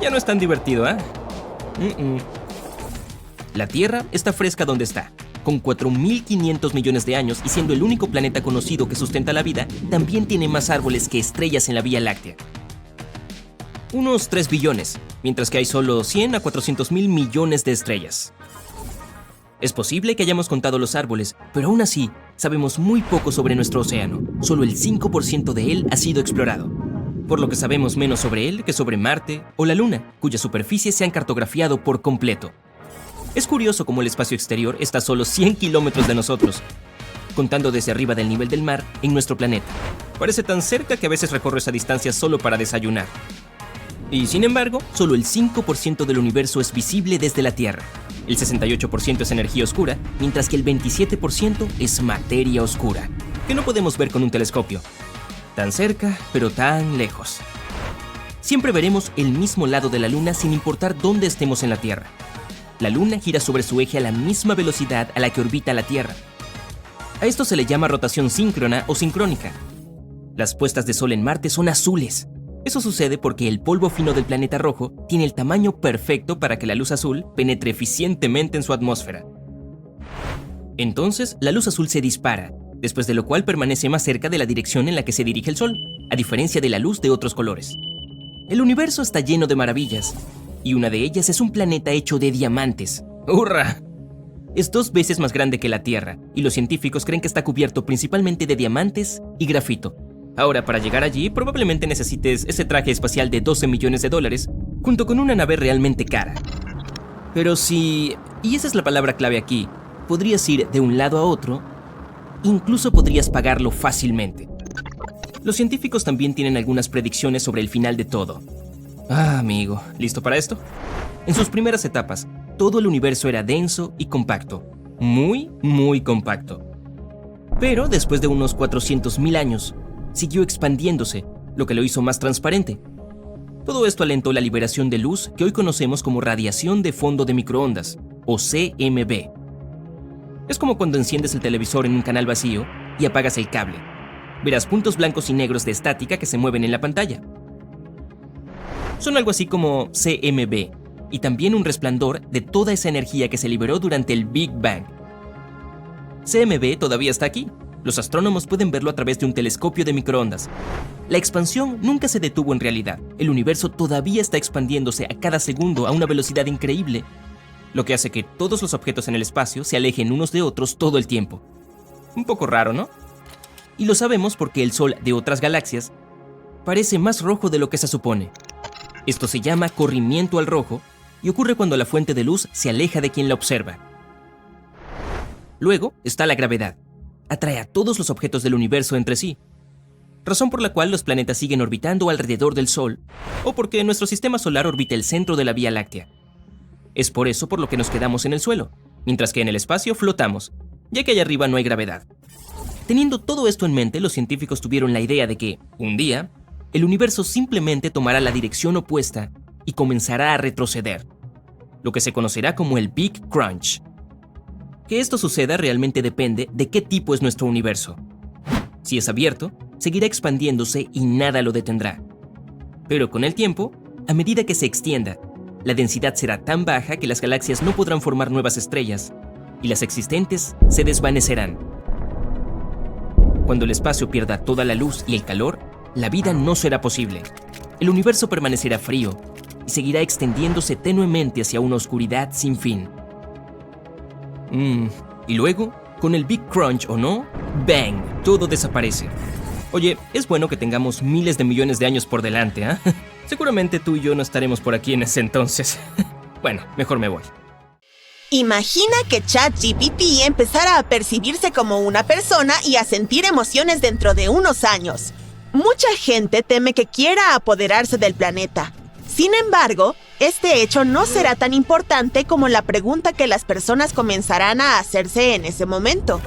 Ya no es tan divertido, ¿eh? La Tierra está fresca donde está. Con 4.500 millones de años y siendo el único planeta conocido que sustenta la vida, también tiene más árboles que estrellas en la Vía Láctea. Unos 3 billones, mientras que hay solo 100 a 400 mil millones de estrellas. Es posible que hayamos contado los árboles, pero aún así, sabemos muy poco sobre nuestro océano. Solo el 5% de él ha sido explorado, por lo que sabemos menos sobre él que sobre Marte o la Luna, cuya superficie se han cartografiado por completo. Es curioso cómo el espacio exterior está a solo 100 kilómetros de nosotros, contando desde arriba del nivel del mar en nuestro planeta. Parece tan cerca que a veces recorre esa distancia solo para desayunar. Y sin embargo, solo el 5% del universo es visible desde la Tierra. El 68% es energía oscura, mientras que el 27% es materia oscura, que no podemos ver con un telescopio. Tan cerca, pero tan lejos. Siempre veremos el mismo lado de la Luna sin importar dónde estemos en la Tierra. La Luna gira sobre su eje a la misma velocidad a la que orbita la Tierra. A esto se le llama rotación síncrona o sincrónica. Las puestas de sol en Marte son azules. Eso sucede porque el polvo fino del planeta rojo tiene el tamaño perfecto para que la luz azul penetre eficientemente en su atmósfera. Entonces, la luz azul se dispara, después de lo cual permanece más cerca de la dirección en la que se dirige el Sol, a diferencia de la luz de otros colores. El universo está lleno de maravillas, y una de ellas es un planeta hecho de diamantes. ¡Hurra! Es 2 veces más grande que la Tierra, y los científicos creen que está cubierto principalmente de diamantes y grafito. Ahora, para llegar allí, probablemente necesites ese traje espacial de $12 millones, junto con una nave realmente cara. Pero si, y esa es la palabra clave aquí, podrías ir de un lado a otro, incluso podrías pagarlo fácilmente. Los científicos también tienen algunas predicciones sobre el final de todo. Amigo, ¿listo para esto? En sus primeras etapas, todo el universo era denso y compacto. Muy, muy compacto. Pero después de unos 400.000 años, siguió expandiéndose, lo que lo hizo más transparente. Todo esto alentó la liberación de luz que hoy conocemos como radiación de fondo de microondas, o CMB. Es como cuando enciendes el televisor en un canal vacío y apagas el cable. Verás puntos blancos y negros de estática que se mueven en la pantalla. Son algo así como CMB, y también un resplandor de toda esa energía que se liberó durante el Big Bang. CMB todavía está aquí. Los astrónomos pueden verlo a través de un telescopio de microondas. La expansión nunca se detuvo en realidad. El universo todavía está expandiéndose a cada segundo a una velocidad increíble, lo que hace que todos los objetos en el espacio se alejen unos de otros todo el tiempo. Un poco raro, ¿no? Y lo sabemos porque el Sol de otras galaxias parece más rojo de lo que se supone. Esto se llama corrimiento al rojo y ocurre cuando la fuente de luz se aleja de quien la observa. Luego está la gravedad. Atrae a todos los objetos del universo entre sí, razón por la cual los planetas siguen orbitando alrededor del Sol, o porque nuestro sistema solar orbita el centro de la Vía Láctea. Es por eso por lo que nos quedamos en el suelo, mientras que en el espacio flotamos, ya que allá arriba no hay gravedad. Teniendo todo esto en mente, los científicos tuvieron la idea de que, un día, el universo simplemente tomará la dirección opuesta y comenzará a retroceder, lo que se conocerá como el Big Crunch. Que esto suceda realmente depende de qué tipo es nuestro universo. Si es abierto, seguirá expandiéndose y nada lo detendrá. Pero con el tiempo, a medida que se extienda, la densidad será tan baja que las galaxias no podrán formar nuevas estrellas y las existentes se desvanecerán. Cuando el espacio pierda toda la luz y el calor, la vida no será posible. El universo permanecerá frío y seguirá extendiéndose tenuemente hacia una oscuridad sin fin. Y luego, con el Big Crunch o no, ¡bang! Todo desaparece. Oye, es bueno que tengamos miles de millones de años por delante, ¿ah? Seguramente tú y yo no estaremos por aquí en ese entonces. Bueno, mejor me voy. Imagina que ChatGPT empezara a percibirse como una persona y a sentir emociones dentro de unos años. Mucha gente teme que quiera apoderarse del planeta. Sin embargo, este hecho no será tan importante como la pregunta que las personas comenzarán a hacerse en ese momento.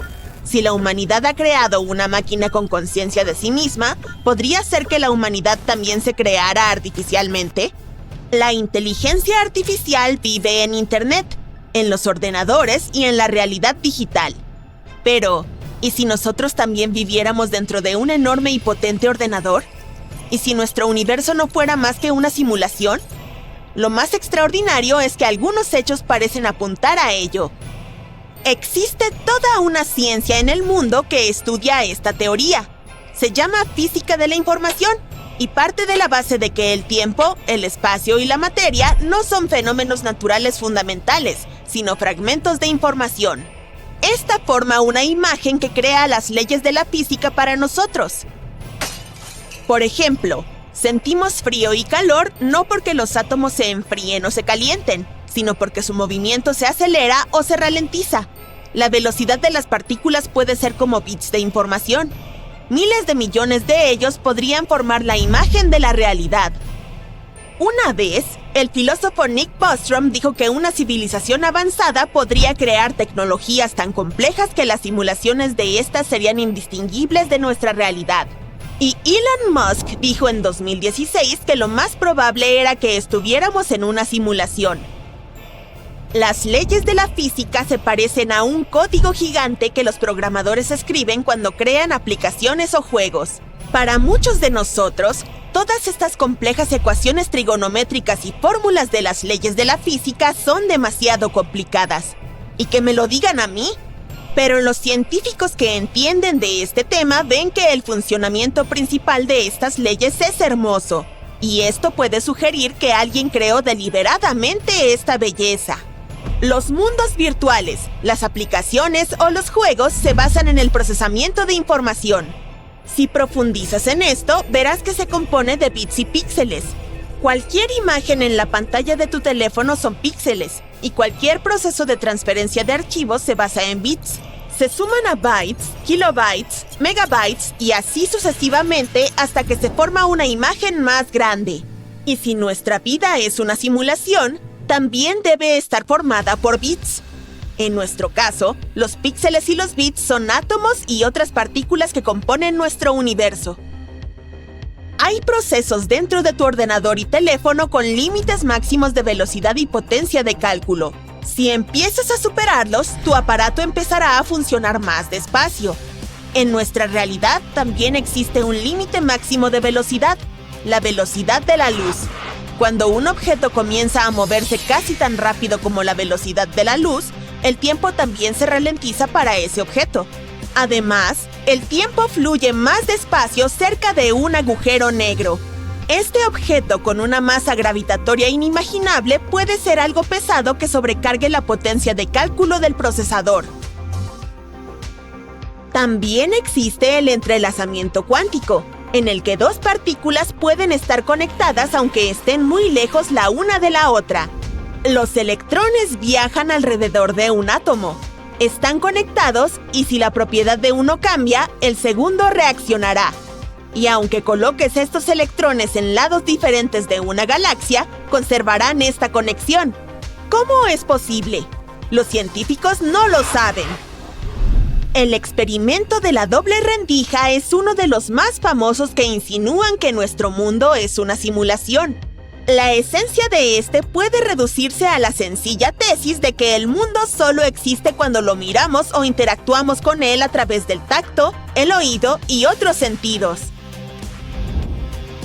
Si la humanidad ha creado una máquina con conciencia de sí misma, ¿podría ser que la humanidad también se creara artificialmente? La inteligencia artificial vive en Internet, en los ordenadores y en la realidad digital. Pero, ¿y si nosotros también viviéramos dentro de un enorme y potente ordenador? ¿Y si nuestro universo no fuera más que una simulación? Lo más extraordinario es que algunos hechos parecen apuntar a ello. Existe toda una ciencia en el mundo que estudia esta teoría. Se llama física de la información y parte de la base de que el tiempo, el espacio y la materia no son fenómenos naturales fundamentales, sino fragmentos de información. Esta forma una imagen que crea las leyes de la física para nosotros. Por ejemplo, sentimos frío y calor no porque los átomos se enfríen o se calienten, sino porque su movimiento se acelera o se ralentiza. La velocidad de las partículas puede ser como bits de información. Miles de millones de ellos podrían formar la imagen de la realidad. Una vez, el filósofo Nick Bostrom dijo que una civilización avanzada podría crear tecnologías tan complejas que las simulaciones de estas serían indistinguibles de nuestra realidad. Y Elon Musk dijo en 2016 que lo más probable era que estuviéramos en una simulación. Las leyes de la física se parecen a un código gigante que los programadores escriben cuando crean aplicaciones o juegos. Para muchos de nosotros, todas estas complejas ecuaciones trigonométricas y fórmulas de las leyes de la física son demasiado complicadas. ¿Y que me lo digan a mí? Pero los científicos que entienden de este tema ven que el funcionamiento principal de estas leyes es hermoso. Y esto puede sugerir que alguien creó deliberadamente esta belleza. Los mundos virtuales, las aplicaciones o los juegos se basan en el procesamiento de información. Si profundizas en esto, verás que se compone de bits y píxeles. Cualquier imagen en la pantalla de tu teléfono son píxeles, y cualquier proceso de transferencia de archivos se basa en bits. Se suman a bytes, kilobytes, megabytes y así sucesivamente hasta que se forma una imagen más grande. Y si nuestra vida es una simulación, también debe estar formada por bits. En nuestro caso, los píxeles y los bits son átomos y otras partículas que componen nuestro universo. Hay procesos dentro de tu ordenador y teléfono con límites máximos de velocidad y potencia de cálculo. Si empiezas a superarlos, tu aparato empezará a funcionar más despacio. En nuestra realidad también existe un límite máximo de velocidad, la velocidad de la luz. Cuando un objeto comienza a moverse casi tan rápido como la velocidad de la luz, el tiempo también se ralentiza para ese objeto. Además, el tiempo fluye más despacio cerca de un agujero negro. Este objeto con una masa gravitatoria inimaginable puede ser algo pesado que sobrecargue la potencia de cálculo del procesador. También existe el entrelazamiento cuántico, en el que dos partículas pueden estar conectadas aunque estén muy lejos la una de la otra. Los electrones viajan alrededor de un átomo. Están conectados y si la propiedad de uno cambia, el segundo reaccionará. Y aunque coloques estos electrones en lados diferentes de una galaxia, conservarán esta conexión. ¿Cómo es posible? Los científicos no lo saben. El experimento de la doble rendija es uno de los más famosos que insinúan que nuestro mundo es una simulación. La esencia de este puede reducirse a la sencilla tesis de que el mundo solo existe cuando lo miramos o interactuamos con él a través del tacto, el oído y otros sentidos.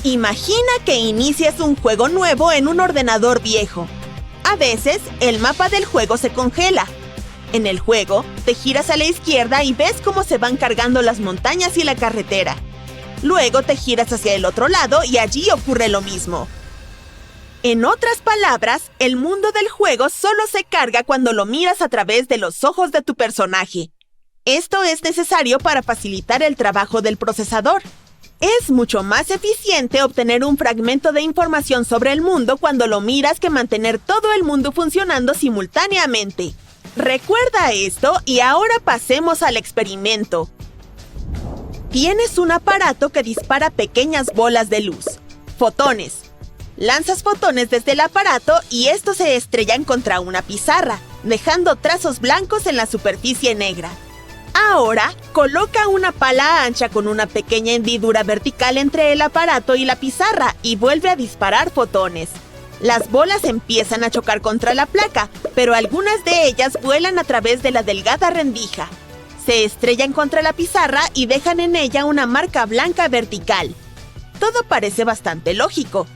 Imagina que inicias un juego nuevo en un ordenador viejo. A veces, el mapa del juego se congela. En el juego, te giras a la izquierda y ves cómo se van cargando las montañas y la carretera. Luego te giras hacia el otro lado y allí ocurre lo mismo. En otras palabras, el mundo del juego solo se carga cuando lo miras a través de los ojos de tu personaje. Esto es necesario para facilitar el trabajo del procesador. Es mucho más eficiente obtener un fragmento de información sobre el mundo cuando lo miras que mantener todo el mundo funcionando simultáneamente. Recuerda esto y ahora pasemos al experimento. Tienes un aparato que dispara pequeñas bolas de luz, fotones. Lanzas fotones desde el aparato y estos se estrellan contra una pizarra, dejando trazos blancos en la superficie negra. Ahora, coloca una pala ancha con una pequeña hendidura vertical entre el aparato y la pizarra y vuelve a disparar fotones. Las bolas empiezan a chocar contra la placa, pero algunas de ellas vuelan a través de la delgada rendija. Se estrellan contra la pizarra y dejan en ella una marca blanca vertical. Todo parece bastante lógico.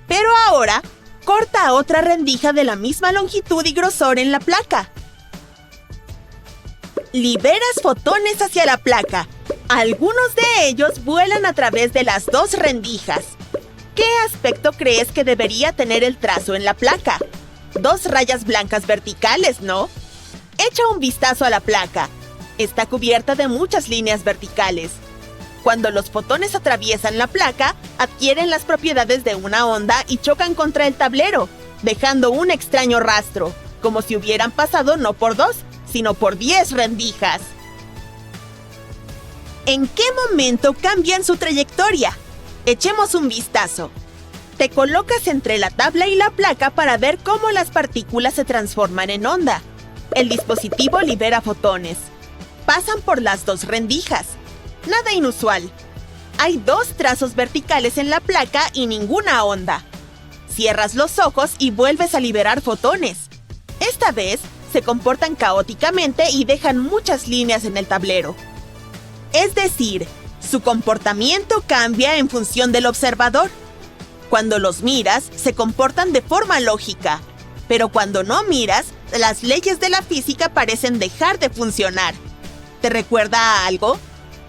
Pero ahora, corta otra rendija de la misma longitud y grosor en la placa. Liberas fotones hacia la placa. Algunos de ellos vuelan a través de las dos rendijas. ¿Qué aspecto crees que debería tener el trazo en la placa? Dos rayas blancas verticales, ¿no? Echa un vistazo a la placa. Está cubierta de muchas líneas verticales. Cuando los fotones atraviesan la placa, adquieren las propiedades de una onda y chocan contra el tablero, dejando un extraño rastro, como si hubieran pasado no por 2, sino por 10 rendijas. ¿En qué momento cambian su trayectoria? Echemos un vistazo. Te colocas entre la tabla y la placa para ver cómo las partículas se transforman en onda. El dispositivo libera fotones. Pasan por las dos rendijas. Nada inusual. Hay dos trazos verticales en la placa y ninguna onda. Cierras los ojos y vuelves a liberar fotones. Esta vez, se comportan caóticamente y dejan muchas líneas en el tablero. Es decir, su comportamiento cambia en función del observador. Cuando los miras, se comportan de forma lógica. Pero cuando no miras, las leyes de la física parecen dejar de funcionar. ¿Te recuerda a algo?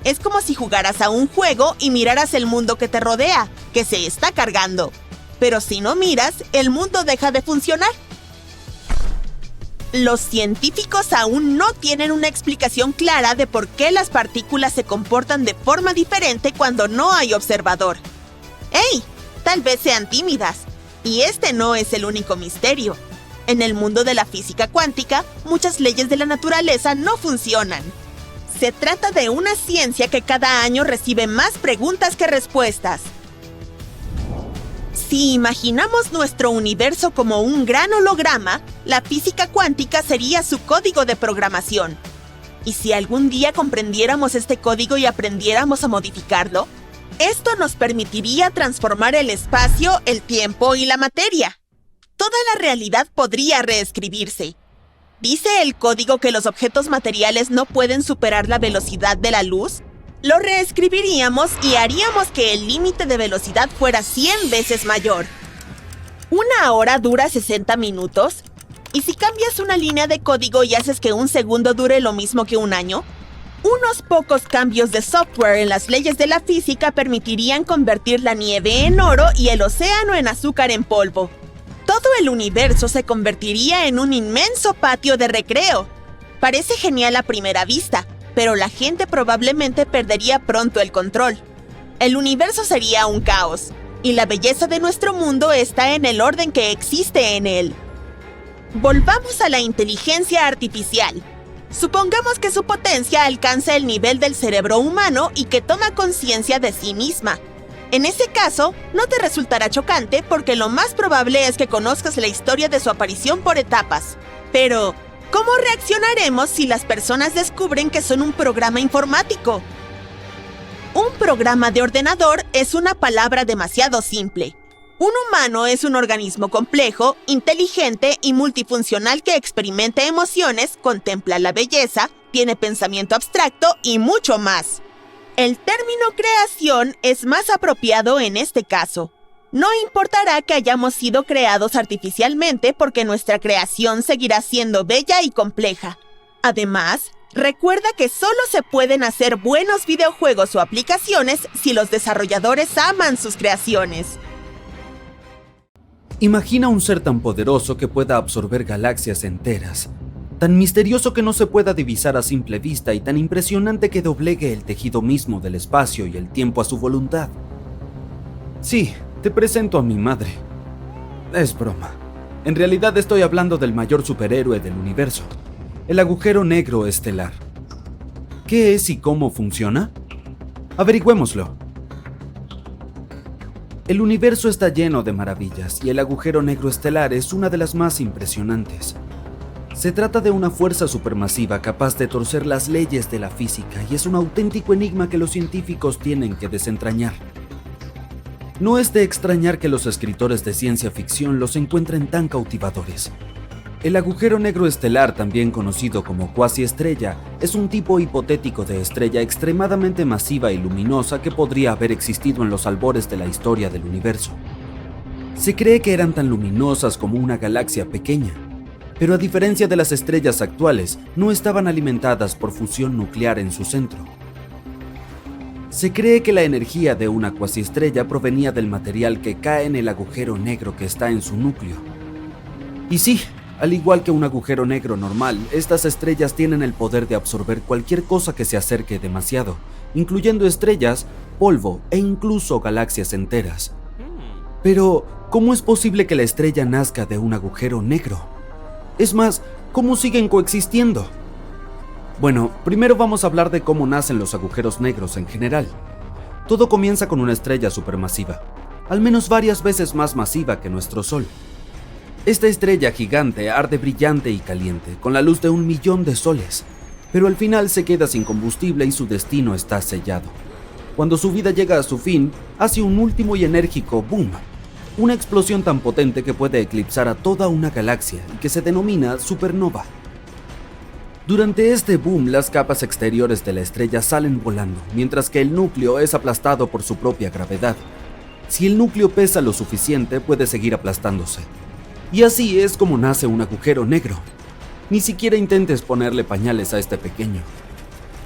Es como si jugaras a un juego y miraras el mundo que te rodea, que se está cargando. Pero si no miras, el mundo deja de funcionar. Los científicos aún no tienen una explicación clara de por qué las partículas se comportan de forma diferente cuando no hay observador. ¡Ey! Tal vez sean tímidas. Y este no es el único misterio. En el mundo de la física cuántica, muchas leyes de la naturaleza no funcionan. Se trata de una ciencia que cada año recibe más preguntas que respuestas. Si imaginamos nuestro universo como un gran holograma, la física cuántica sería su código de programación. ¿Y si algún día comprendiéramos este código y aprendiéramos a modificarlo? Esto nos permitiría transformar el espacio, el tiempo y la materia. Toda la realidad podría reescribirse. ¿Dice el código que los objetos materiales no pueden superar la velocidad de la luz? Lo reescribiríamos y haríamos que el límite de velocidad fuera 100 veces mayor. ¿Una hora dura 60 minutos? ¿Y si cambias una línea de código y haces que un segundo dure lo mismo que un año? Unos pocos cambios de software en las leyes de la física permitirían convertir la nieve en oro y el océano en azúcar en polvo. Todo el universo se convertiría en un inmenso patio de recreo. Parece genial a primera vista, pero la gente probablemente perdería pronto el control. El universo sería un caos, y la belleza de nuestro mundo está en el orden que existe en él. Volvamos a la inteligencia artificial. Supongamos que su potencia alcanza el nivel del cerebro humano y que toma conciencia de sí misma. En ese caso, no te resultará chocante porque lo más probable es que conozcas la historia de su aparición por etapas. Pero, ¿cómo reaccionaremos si las personas descubren que son un programa informático? Un programa de ordenador es una palabra demasiado simple. Un humano es un organismo complejo, inteligente y multifuncional que experimenta emociones, contempla la belleza, tiene pensamiento abstracto y mucho más. El término creación es más apropiado en este caso. No importará que hayamos sido creados artificialmente porque nuestra creación seguirá siendo bella y compleja. Además, recuerda que solo se pueden hacer buenos videojuegos o aplicaciones si los desarrolladores aman sus creaciones. Imagina un ser tan poderoso que pueda absorber galaxias enteras, tan misterioso que no se pueda divisar a simple vista y tan impresionante que doblegue el tejido mismo del espacio y el tiempo a su voluntad. Sí, te presento a mi madre. Es broma. En realidad estoy hablando del mayor superhéroe del universo, el agujero negro estelar. ¿Qué es y cómo funciona? Averigüémoslo. El universo está lleno de maravillas y el agujero negro estelar es una de las más impresionantes. Se trata de una fuerza supermasiva capaz de torcer las leyes de la física y es un auténtico enigma que los científicos tienen que desentrañar. No es de extrañar que los escritores de ciencia ficción los encuentren tan cautivadores. El agujero negro estelar, también conocido como cuasiestrella, es un tipo hipotético de estrella extremadamente masiva y luminosa que podría haber existido en los albores de la historia del universo. Se cree que eran tan luminosas como una galaxia pequeña, pero a diferencia de las estrellas actuales, no estaban alimentadas por fusión nuclear en su centro. Se cree que la energía de una cuasiestrella provenía del material que cae en el agujero negro que está en su núcleo. Y sí, al igual que un agujero negro normal, estas estrellas tienen el poder de absorber cualquier cosa que se acerque demasiado, incluyendo estrellas, polvo e incluso galaxias enteras. Pero, ¿cómo es posible que la estrella nazca de un agujero negro? Es más, ¿cómo siguen coexistiendo? Bueno, primero vamos a hablar de cómo nacen los agujeros negros en general. Todo comienza con una estrella supermasiva, al menos varias veces más masiva que nuestro Sol. Esta estrella gigante arde brillante y caliente, con la luz de 1.000.000 de soles, pero al final se queda sin combustible y su destino está sellado. Cuando su vida llega a su fin, hace un último y enérgico boom, una explosión tan potente que puede eclipsar a toda una galaxia y que se denomina supernova. Durante este boom, las capas exteriores de la estrella salen volando, mientras que el núcleo es aplastado por su propia gravedad. Si el núcleo pesa lo suficiente, puede seguir aplastándose. Y así es como nace un agujero negro. Ni siquiera intentes ponerle pañales a este pequeño.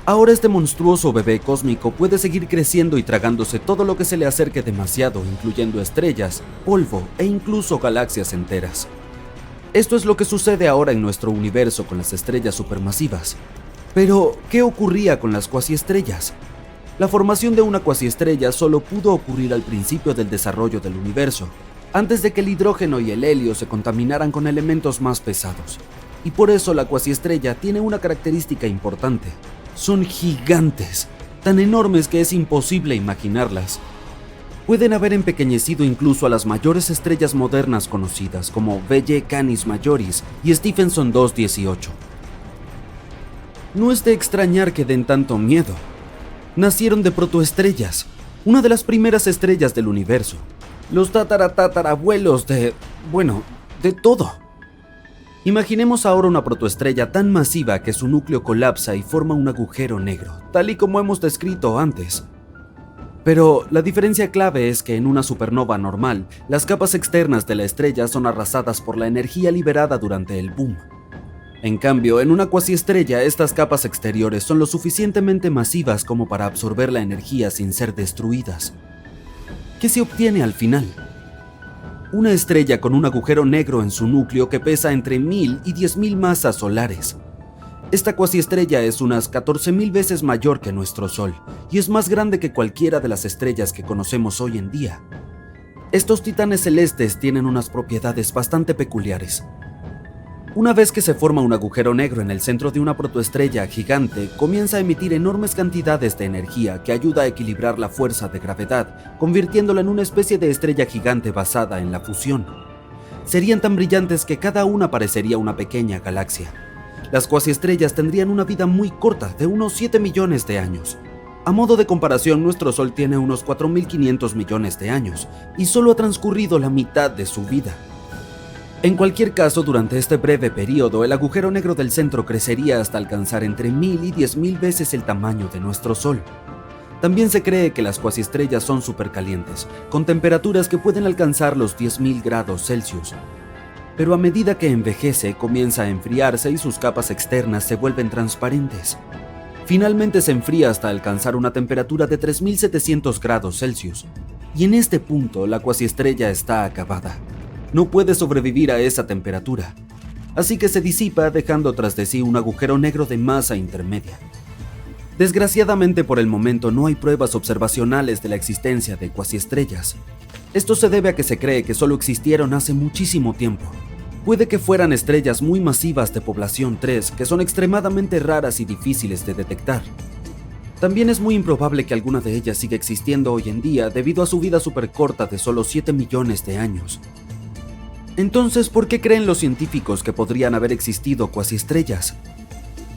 Ahora este monstruoso bebé cósmico puede seguir creciendo y tragándose todo lo que se le acerque demasiado, incluyendo estrellas, polvo e incluso galaxias enteras. Esto es lo que sucede ahora en nuestro universo con las estrellas supermasivas. Pero, ¿qué ocurría con las cuasiestrellas? La formación de una cuasiestrella solo pudo ocurrir al principio del desarrollo del universo, antes de que el hidrógeno y el helio se contaminaran con elementos más pesados. Y por eso la cuasiestrella tiene una característica importante. Son gigantes, tan enormes que es imposible imaginarlas. Pueden haber empequeñecido incluso a las mayores estrellas modernas conocidas como Belle Canis Majoris y Stephenson 218. No es de extrañar que den tanto miedo. Nacieron de protoestrellas, una de las primeras estrellas del universo. Los tatarabuelos de todo. Imaginemos ahora una protoestrella tan masiva que su núcleo colapsa y forma un agujero negro, tal y como hemos descrito antes. Pero la diferencia clave es que en una supernova normal, las capas externas de la estrella son arrasadas por la energía liberada durante el boom. En cambio, en una cuasiestrella, estas capas exteriores son lo suficientemente masivas como para absorber la energía sin ser destruidas. ¿Qué se obtiene al final? Una estrella con un agujero negro en su núcleo que pesa entre 1.000 y 10.000 masas solares. Esta cuasiestrella es unas 14.000 veces mayor que nuestro Sol y es más grande que cualquiera de las estrellas que conocemos hoy en día. Estos titanes celestes tienen unas propiedades bastante peculiares. Una vez que se forma un agujero negro en el centro de una protoestrella gigante, comienza a emitir enormes cantidades de energía que ayuda a equilibrar la fuerza de gravedad, convirtiéndola en una especie de estrella gigante basada en la fusión. Serían tan brillantes que cada una parecería una pequeña galaxia. Las cuasiestrellas tendrían una vida muy corta, de unos 7 millones de años. A modo de comparación, nuestro Sol tiene unos 4.500 millones de años, y solo ha transcurrido la mitad de su vida. En cualquier caso, durante este breve periodo, el agujero negro del centro crecería hasta alcanzar entre 1.000 y 10.000 veces el tamaño de nuestro Sol. También se cree que las cuasiestrellas son supercalientes, con temperaturas que pueden alcanzar los 10.000 grados Celsius. Pero a medida que envejece, comienza a enfriarse y sus capas externas se vuelven transparentes. Finalmente se enfría hasta alcanzar una temperatura de 3.700 grados Celsius, y en este punto la cuasiestrella está acabada. no puede sobrevivir a esa temperatura, así que se disipa dejando tras de sí un agujero negro de masa intermedia. Desgraciadamente por el momento no hay pruebas observacionales de la existencia de cuasiestrellas. Esto se debe a que se cree que solo existieron hace muchísimo tiempo. Puede que fueran estrellas muy masivas de población 3 que son extremadamente raras y difíciles de detectar. También es muy improbable que alguna de ellas siga existiendo hoy en día debido a su vida supercorta de solo 7 millones de años. Entonces, ¿por qué creen los científicos que podrían haber existido cuasiestrellas?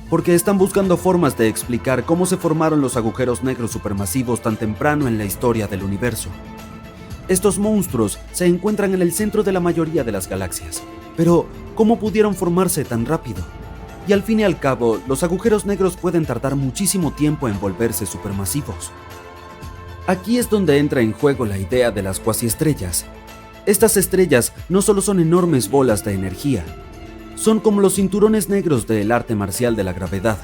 Porque están buscando formas de explicar cómo se formaron los agujeros negros supermasivos tan temprano en la historia del universo. Estos monstruos se encuentran en el centro de la mayoría de las galaxias, pero ¿cómo pudieron formarse tan rápido? Y al fin y al cabo, los agujeros negros pueden tardar muchísimo tiempo en volverse supermasivos. Aquí es donde entra en juego la idea de las cuasiestrellas. Estas estrellas no solo son enormes bolas de energía, son como los cinturones negros del arte marcial de la gravedad.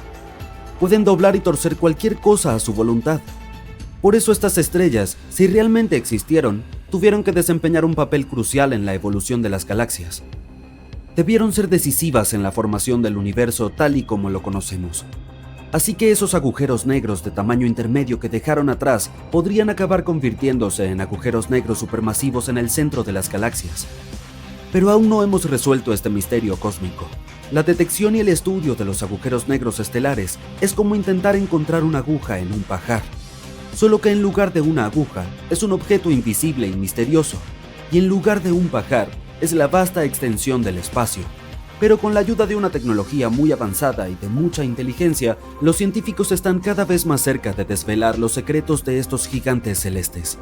Pueden doblar y torcer cualquier cosa a su voluntad. Por eso estas estrellas, si realmente existieron, tuvieron que desempeñar un papel crucial en la evolución de las galaxias. Debieron ser decisivas en la formación del universo tal y como lo conocemos. Así que esos agujeros negros de tamaño intermedio que dejaron atrás podrían acabar convirtiéndose en agujeros negros supermasivos en el centro de las galaxias. Pero aún no hemos resuelto este misterio cósmico. La detección y el estudio de los agujeros negros estelares es como intentar encontrar una aguja en un pajar. Solo que en lugar de una aguja, es un objeto invisible y misterioso, y en lugar de un pajar, es la vasta extensión del espacio. Pero con la ayuda de una tecnología muy avanzada y de mucha inteligencia, los científicos están cada vez más cerca de desvelar los secretos de estos gigantes celestes.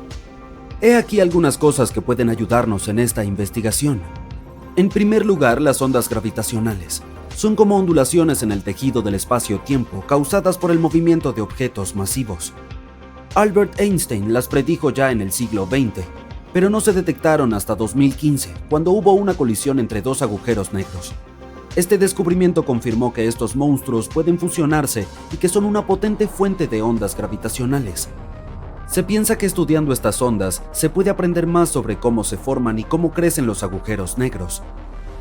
He aquí algunas cosas que pueden ayudarnos en esta investigación. En primer lugar, las ondas gravitacionales. Son como ondulaciones en el tejido del espacio-tiempo causadas por el movimiento de objetos masivos. Albert Einstein las predijo ya en el siglo XX, pero no se detectaron hasta 2015, cuando hubo una colisión entre dos agujeros negros. Este descubrimiento confirmó que estos monstruos pueden fusionarse y que son una potente fuente de ondas gravitacionales. Se piensa que estudiando estas ondas se puede aprender más sobre cómo se forman y cómo crecen los agujeros negros.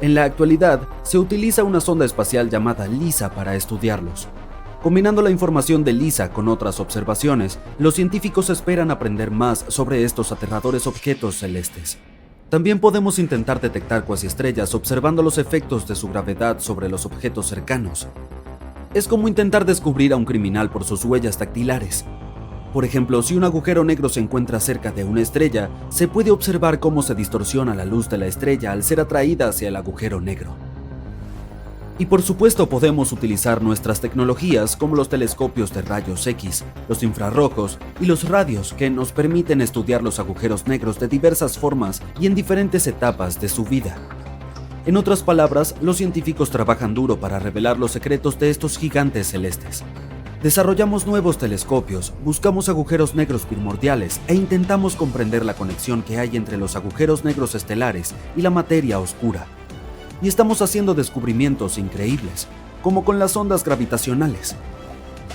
En la actualidad, se utiliza una sonda espacial llamada LISA para estudiarlos. Combinando la información de LISA con otras observaciones, los científicos esperan aprender más sobre estos aterradores objetos celestes. También podemos intentar detectar cuasiestrellas observando los efectos de su gravedad sobre los objetos cercanos. Es como intentar descubrir a un criminal por sus huellas dactilares. Por ejemplo, si un agujero negro se encuentra cerca de una estrella, se puede observar cómo se distorsiona la luz de la estrella al ser atraída hacia el agujero negro. Y por supuesto podemos utilizar nuestras tecnologías como los telescopios de rayos X, los infrarrojos y los radios que nos permiten estudiar los agujeros negros de diversas formas y en diferentes etapas de su vida. En otras palabras, los científicos trabajan duro para revelar los secretos de estos gigantes celestes. Desarrollamos nuevos telescopios, buscamos agujeros negros primordiales e intentamos comprender la conexión que hay entre los agujeros negros estelares y la materia oscura. Y estamos haciendo descubrimientos increíbles, como con las ondas gravitacionales.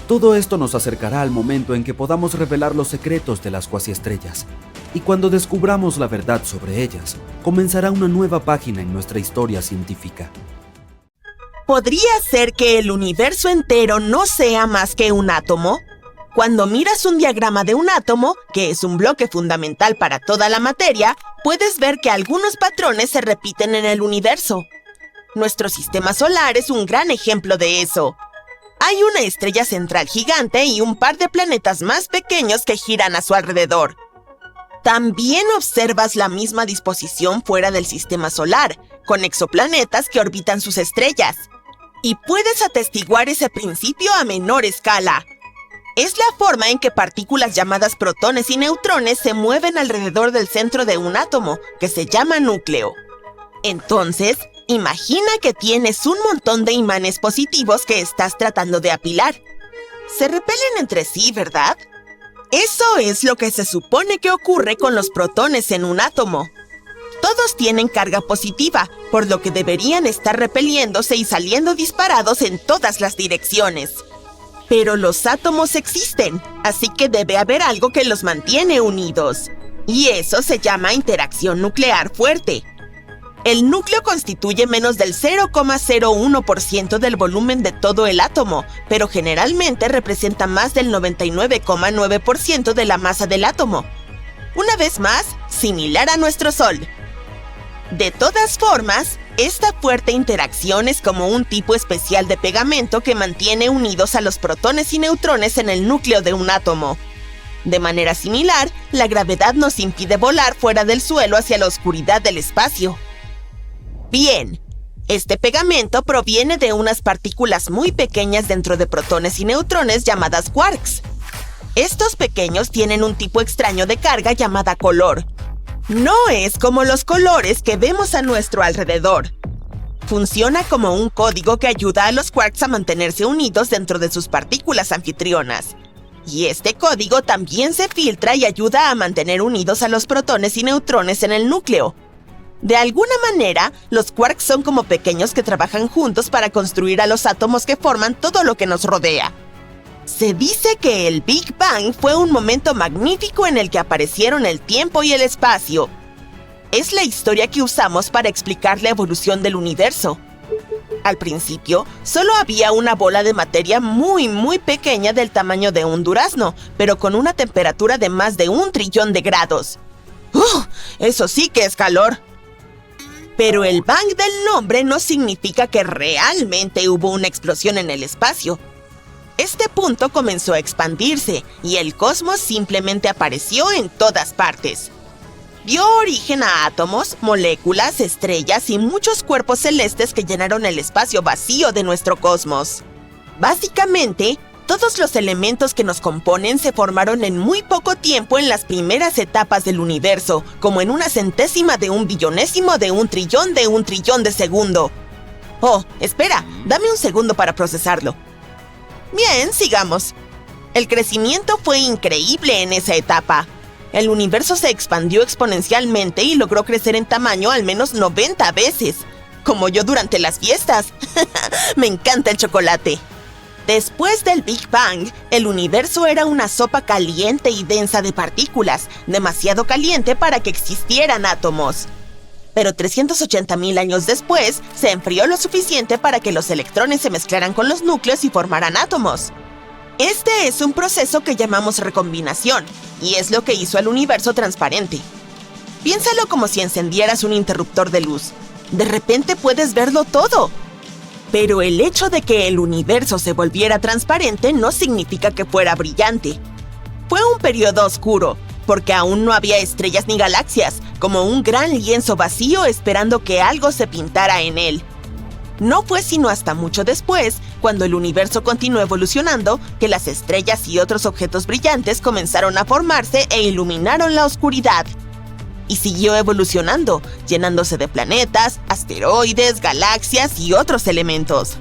Todo esto nos acercará al momento en que podamos revelar los secretos de las cuasiestrellas. Y cuando descubramos la verdad sobre ellas, comenzará una nueva página en nuestra historia científica. ¿Podría ser que el universo entero no sea más que un átomo? Cuando miras un diagrama de un átomo, que es un bloque fundamental para toda la materia, puedes ver que algunos patrones se repiten en el universo. Nuestro sistema solar es un gran ejemplo de eso. Hay una estrella central gigante y un par de planetas más pequeños que giran a su alrededor. También observas la misma disposición fuera del sistema solar, con exoplanetas que orbitan sus estrellas. Y puedes atestiguar ese principio a menor escala. Es la forma en que partículas llamadas protones y neutrones se mueven alrededor del centro de un átomo, que se llama núcleo. Entonces, imagina que tienes un montón de imanes positivos que estás tratando de apilar. Se repelen entre sí, ¿verdad? Eso es lo que se supone que ocurre con los protones en un átomo. Todos tienen carga positiva, por lo que deberían estar repeliéndose y saliendo disparados en todas las direcciones. Pero los átomos existen, así que debe haber algo que los mantiene unidos. Y eso se llama interacción nuclear fuerte. El núcleo constituye menos del 0,01% del volumen de todo el átomo, pero generalmente representa más del 99,9% de la masa del átomo. Una vez más, similar a nuestro Sol. De todas formas, esta fuerte interacción es como un tipo especial de pegamento que mantiene unidos a los protones y neutrones en el núcleo de un átomo. De manera similar, la gravedad nos impide volar fuera del suelo hacia la oscuridad del espacio. Bien, este pegamento proviene de unas partículas muy pequeñas dentro de protones y neutrones llamadas quarks. Estos pequeños tienen un tipo extraño de carga llamada color. No es como los colores que vemos a nuestro alrededor. Funciona como un código que ayuda a los quarks a mantenerse unidos dentro de sus partículas anfitrionas. Y este código también se filtra y ayuda a mantener unidos a los protones y neutrones en el núcleo. De alguna manera, los quarks son como pequeños que trabajan juntos para construir a los átomos que forman todo lo que nos rodea. Se dice que el Big Bang fue un momento magnífico en el que aparecieron el tiempo y el espacio. Es la historia que usamos para explicar la evolución del universo. Al principio, solo había una bola de materia muy pequeña del tamaño de un durazno, pero con una temperatura de más de 1 trillón de grados. ¡Eso sí que es calor! Pero el Bang del nombre no significa que realmente hubo una explosión en el espacio. Este punto comenzó a expandirse y el cosmos simplemente apareció en todas partes. Dio origen a átomos, moléculas, estrellas y muchos cuerpos celestes que llenaron el espacio vacío de nuestro cosmos. Básicamente, todos los elementos que nos componen se formaron en muy poco tiempo en las primeras etapas del universo, como en una centésima de un billonésimo de un trillón de segundo. Oh, espera, dame un segundo para procesarlo. Bien, sigamos. El crecimiento fue increíble en esa etapa. El universo se expandió exponencialmente y logró crecer en tamaño al menos 90 veces. Como yo durante las fiestas. Me encanta el chocolate. Después del Big Bang, el universo era una sopa caliente y densa de partículas, demasiado caliente para que existieran átomos. Pero 380.000 años después, se enfrió lo suficiente para que los electrones se mezclaran con los núcleos y formaran átomos. Este es un proceso que llamamos recombinación, y es lo que hizo al universo transparente. Piénsalo como si encendieras un interruptor de luz. De repente puedes verlo todo. Pero el hecho de que el universo se volviera transparente no significa que fuera brillante. Fue un periodo oscuro, porque aún no había estrellas ni galaxias, como un gran lienzo vacío esperando que algo se pintara en él. No fue sino hasta mucho después, cuando el universo continuó evolucionando, que las estrellas y otros objetos brillantes comenzaron a formarse e iluminaron la oscuridad. Y siguió evolucionando, llenándose de planetas, asteroides, galaxias y otros elementos.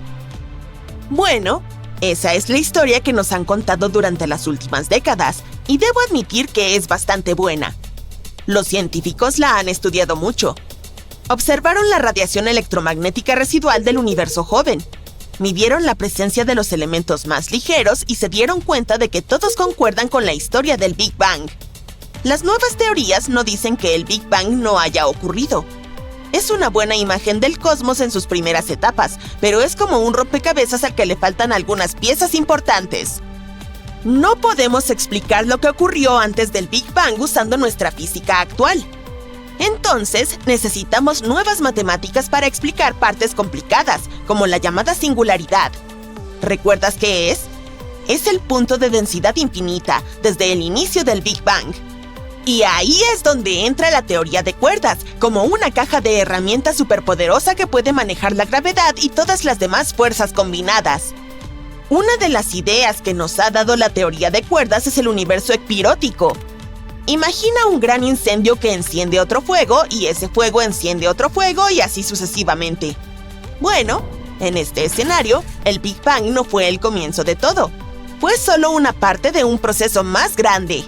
Bueno, esa es la historia que nos han contado durante las últimas décadas, y debo admitir que es bastante buena. Los científicos la han estudiado mucho. Observaron la radiación electromagnética residual del universo joven. Midieron la presencia de los elementos más ligeros y se dieron cuenta de que todos concuerdan con la historia del Big Bang. Las nuevas teorías no dicen que el Big Bang no haya ocurrido. Es una buena imagen del cosmos en sus primeras etapas, pero es como un rompecabezas al que le faltan algunas piezas importantes. No podemos explicar lo que ocurrió antes del Big Bang usando nuestra física actual. Entonces, necesitamos nuevas matemáticas para explicar partes complicadas, como la llamada singularidad. ¿Recuerdas qué es? Es el punto de densidad infinita desde el inicio del Big Bang. Y ahí es donde entra la teoría de cuerdas, como una caja de herramientas superpoderosa que puede manejar la gravedad y todas las demás fuerzas combinadas. Una de las ideas que nos ha dado la teoría de cuerdas es el universo epirótico. Imagina un gran incendio que enciende otro fuego y ese fuego enciende otro fuego y así sucesivamente. Bueno, en este escenario, el Big Bang no fue el comienzo de todo. Fue solo una parte de un proceso más grande.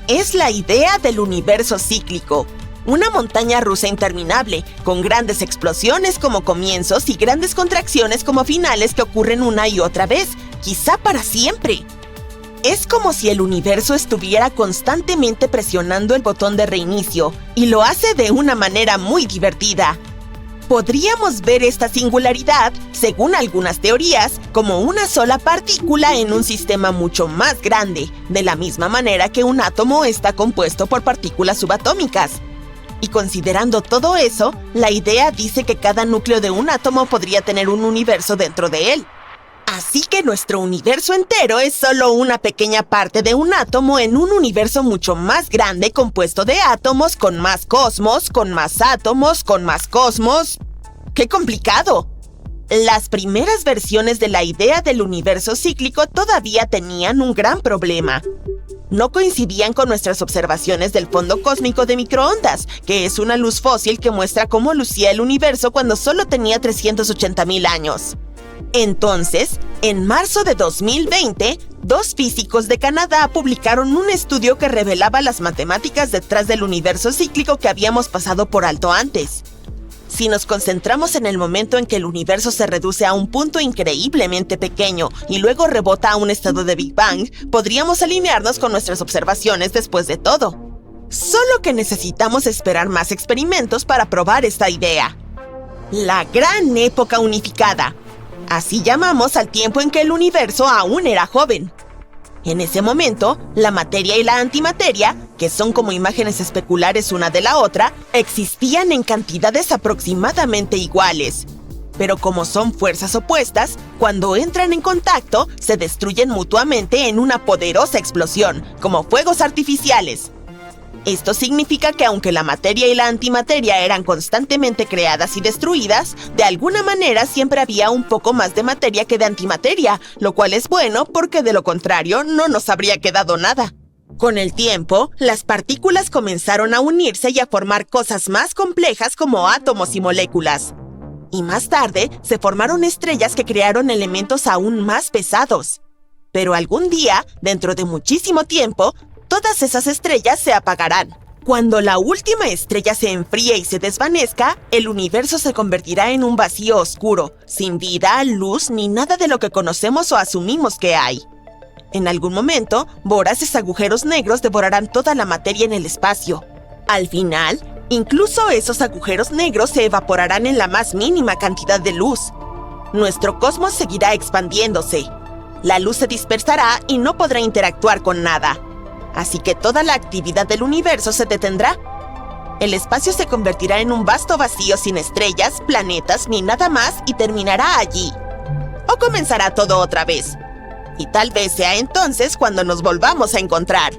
Es la idea del universo cíclico, una montaña rusa interminable, con grandes explosiones como comienzos y grandes contracciones como finales que ocurren una y otra vez, quizá para siempre. Es como si el universo estuviera constantemente presionando el botón de reinicio, y lo hace de una manera muy divertida. Podríamos ver esta singularidad, según algunas teorías, como una sola partícula en un sistema mucho más grande, de la misma manera que un átomo está compuesto por partículas subatómicas. Y considerando todo eso, la idea dice que cada núcleo de un átomo podría tener un universo dentro de él. Así que nuestro universo entero es solo una pequeña parte de un átomo en un universo mucho más grande compuesto de átomos con más cosmos, con más átomos, con más cosmos. ¡Qué complicado! Las primeras versiones de la idea del universo cíclico todavía tenían un gran problema. No coincidían con nuestras observaciones del fondo cósmico de microondas, que es una luz fósil que muestra cómo lucía el universo cuando solo tenía 380,000 años. Entonces, en marzo de 2020, 2 físicos de Canadá publicaron un estudio que revelaba las matemáticas detrás del universo cíclico que habíamos pasado por alto antes. Si nos concentramos en el momento en que el universo se reduce a un punto increíblemente pequeño y luego rebota a un estado de Big Bang, podríamos alinearnos con nuestras observaciones después de todo. Solo que necesitamos esperar más experimentos para probar esta idea. La Gran Época Unificada. Así llamamos al tiempo en que el universo aún era joven. En ese momento, la materia y la antimateria, que son como imágenes especulares una de la otra, existían en cantidades aproximadamente iguales. Pero como son fuerzas opuestas, cuando entran en contacto, se destruyen mutuamente en una poderosa explosión, como fuegos artificiales. Esto significa que aunque la materia y la antimateria eran constantemente creadas y destruidas, de alguna manera siempre había un poco más de materia que de antimateria, lo cual es bueno porque de lo contrario no nos habría quedado nada. Con el tiempo, las partículas comenzaron a unirse y a formar cosas más complejas como átomos y moléculas. Y más tarde, se formaron estrellas que crearon elementos aún más pesados. Pero algún día, dentro de muchísimo tiempo, todas esas estrellas se apagarán. Cuando la última estrella se enfríe y se desvanezca, el universo se convertirá en un vacío oscuro, sin vida, luz ni nada de lo que conocemos o asumimos que hay. En algún momento, voraces agujeros negros devorarán toda la materia en el espacio. Al final, incluso esos agujeros negros se evaporarán en la más mínima cantidad de luz. Nuestro cosmos seguirá expandiéndose. La luz se dispersará y no podrá interactuar con nada. Así que toda la actividad del universo se detendrá. El espacio se convertirá en un vasto vacío sin estrellas, planetas ni nada más y terminará allí. O comenzará todo otra vez. Y tal vez sea entonces cuando nos volvamos a encontrar.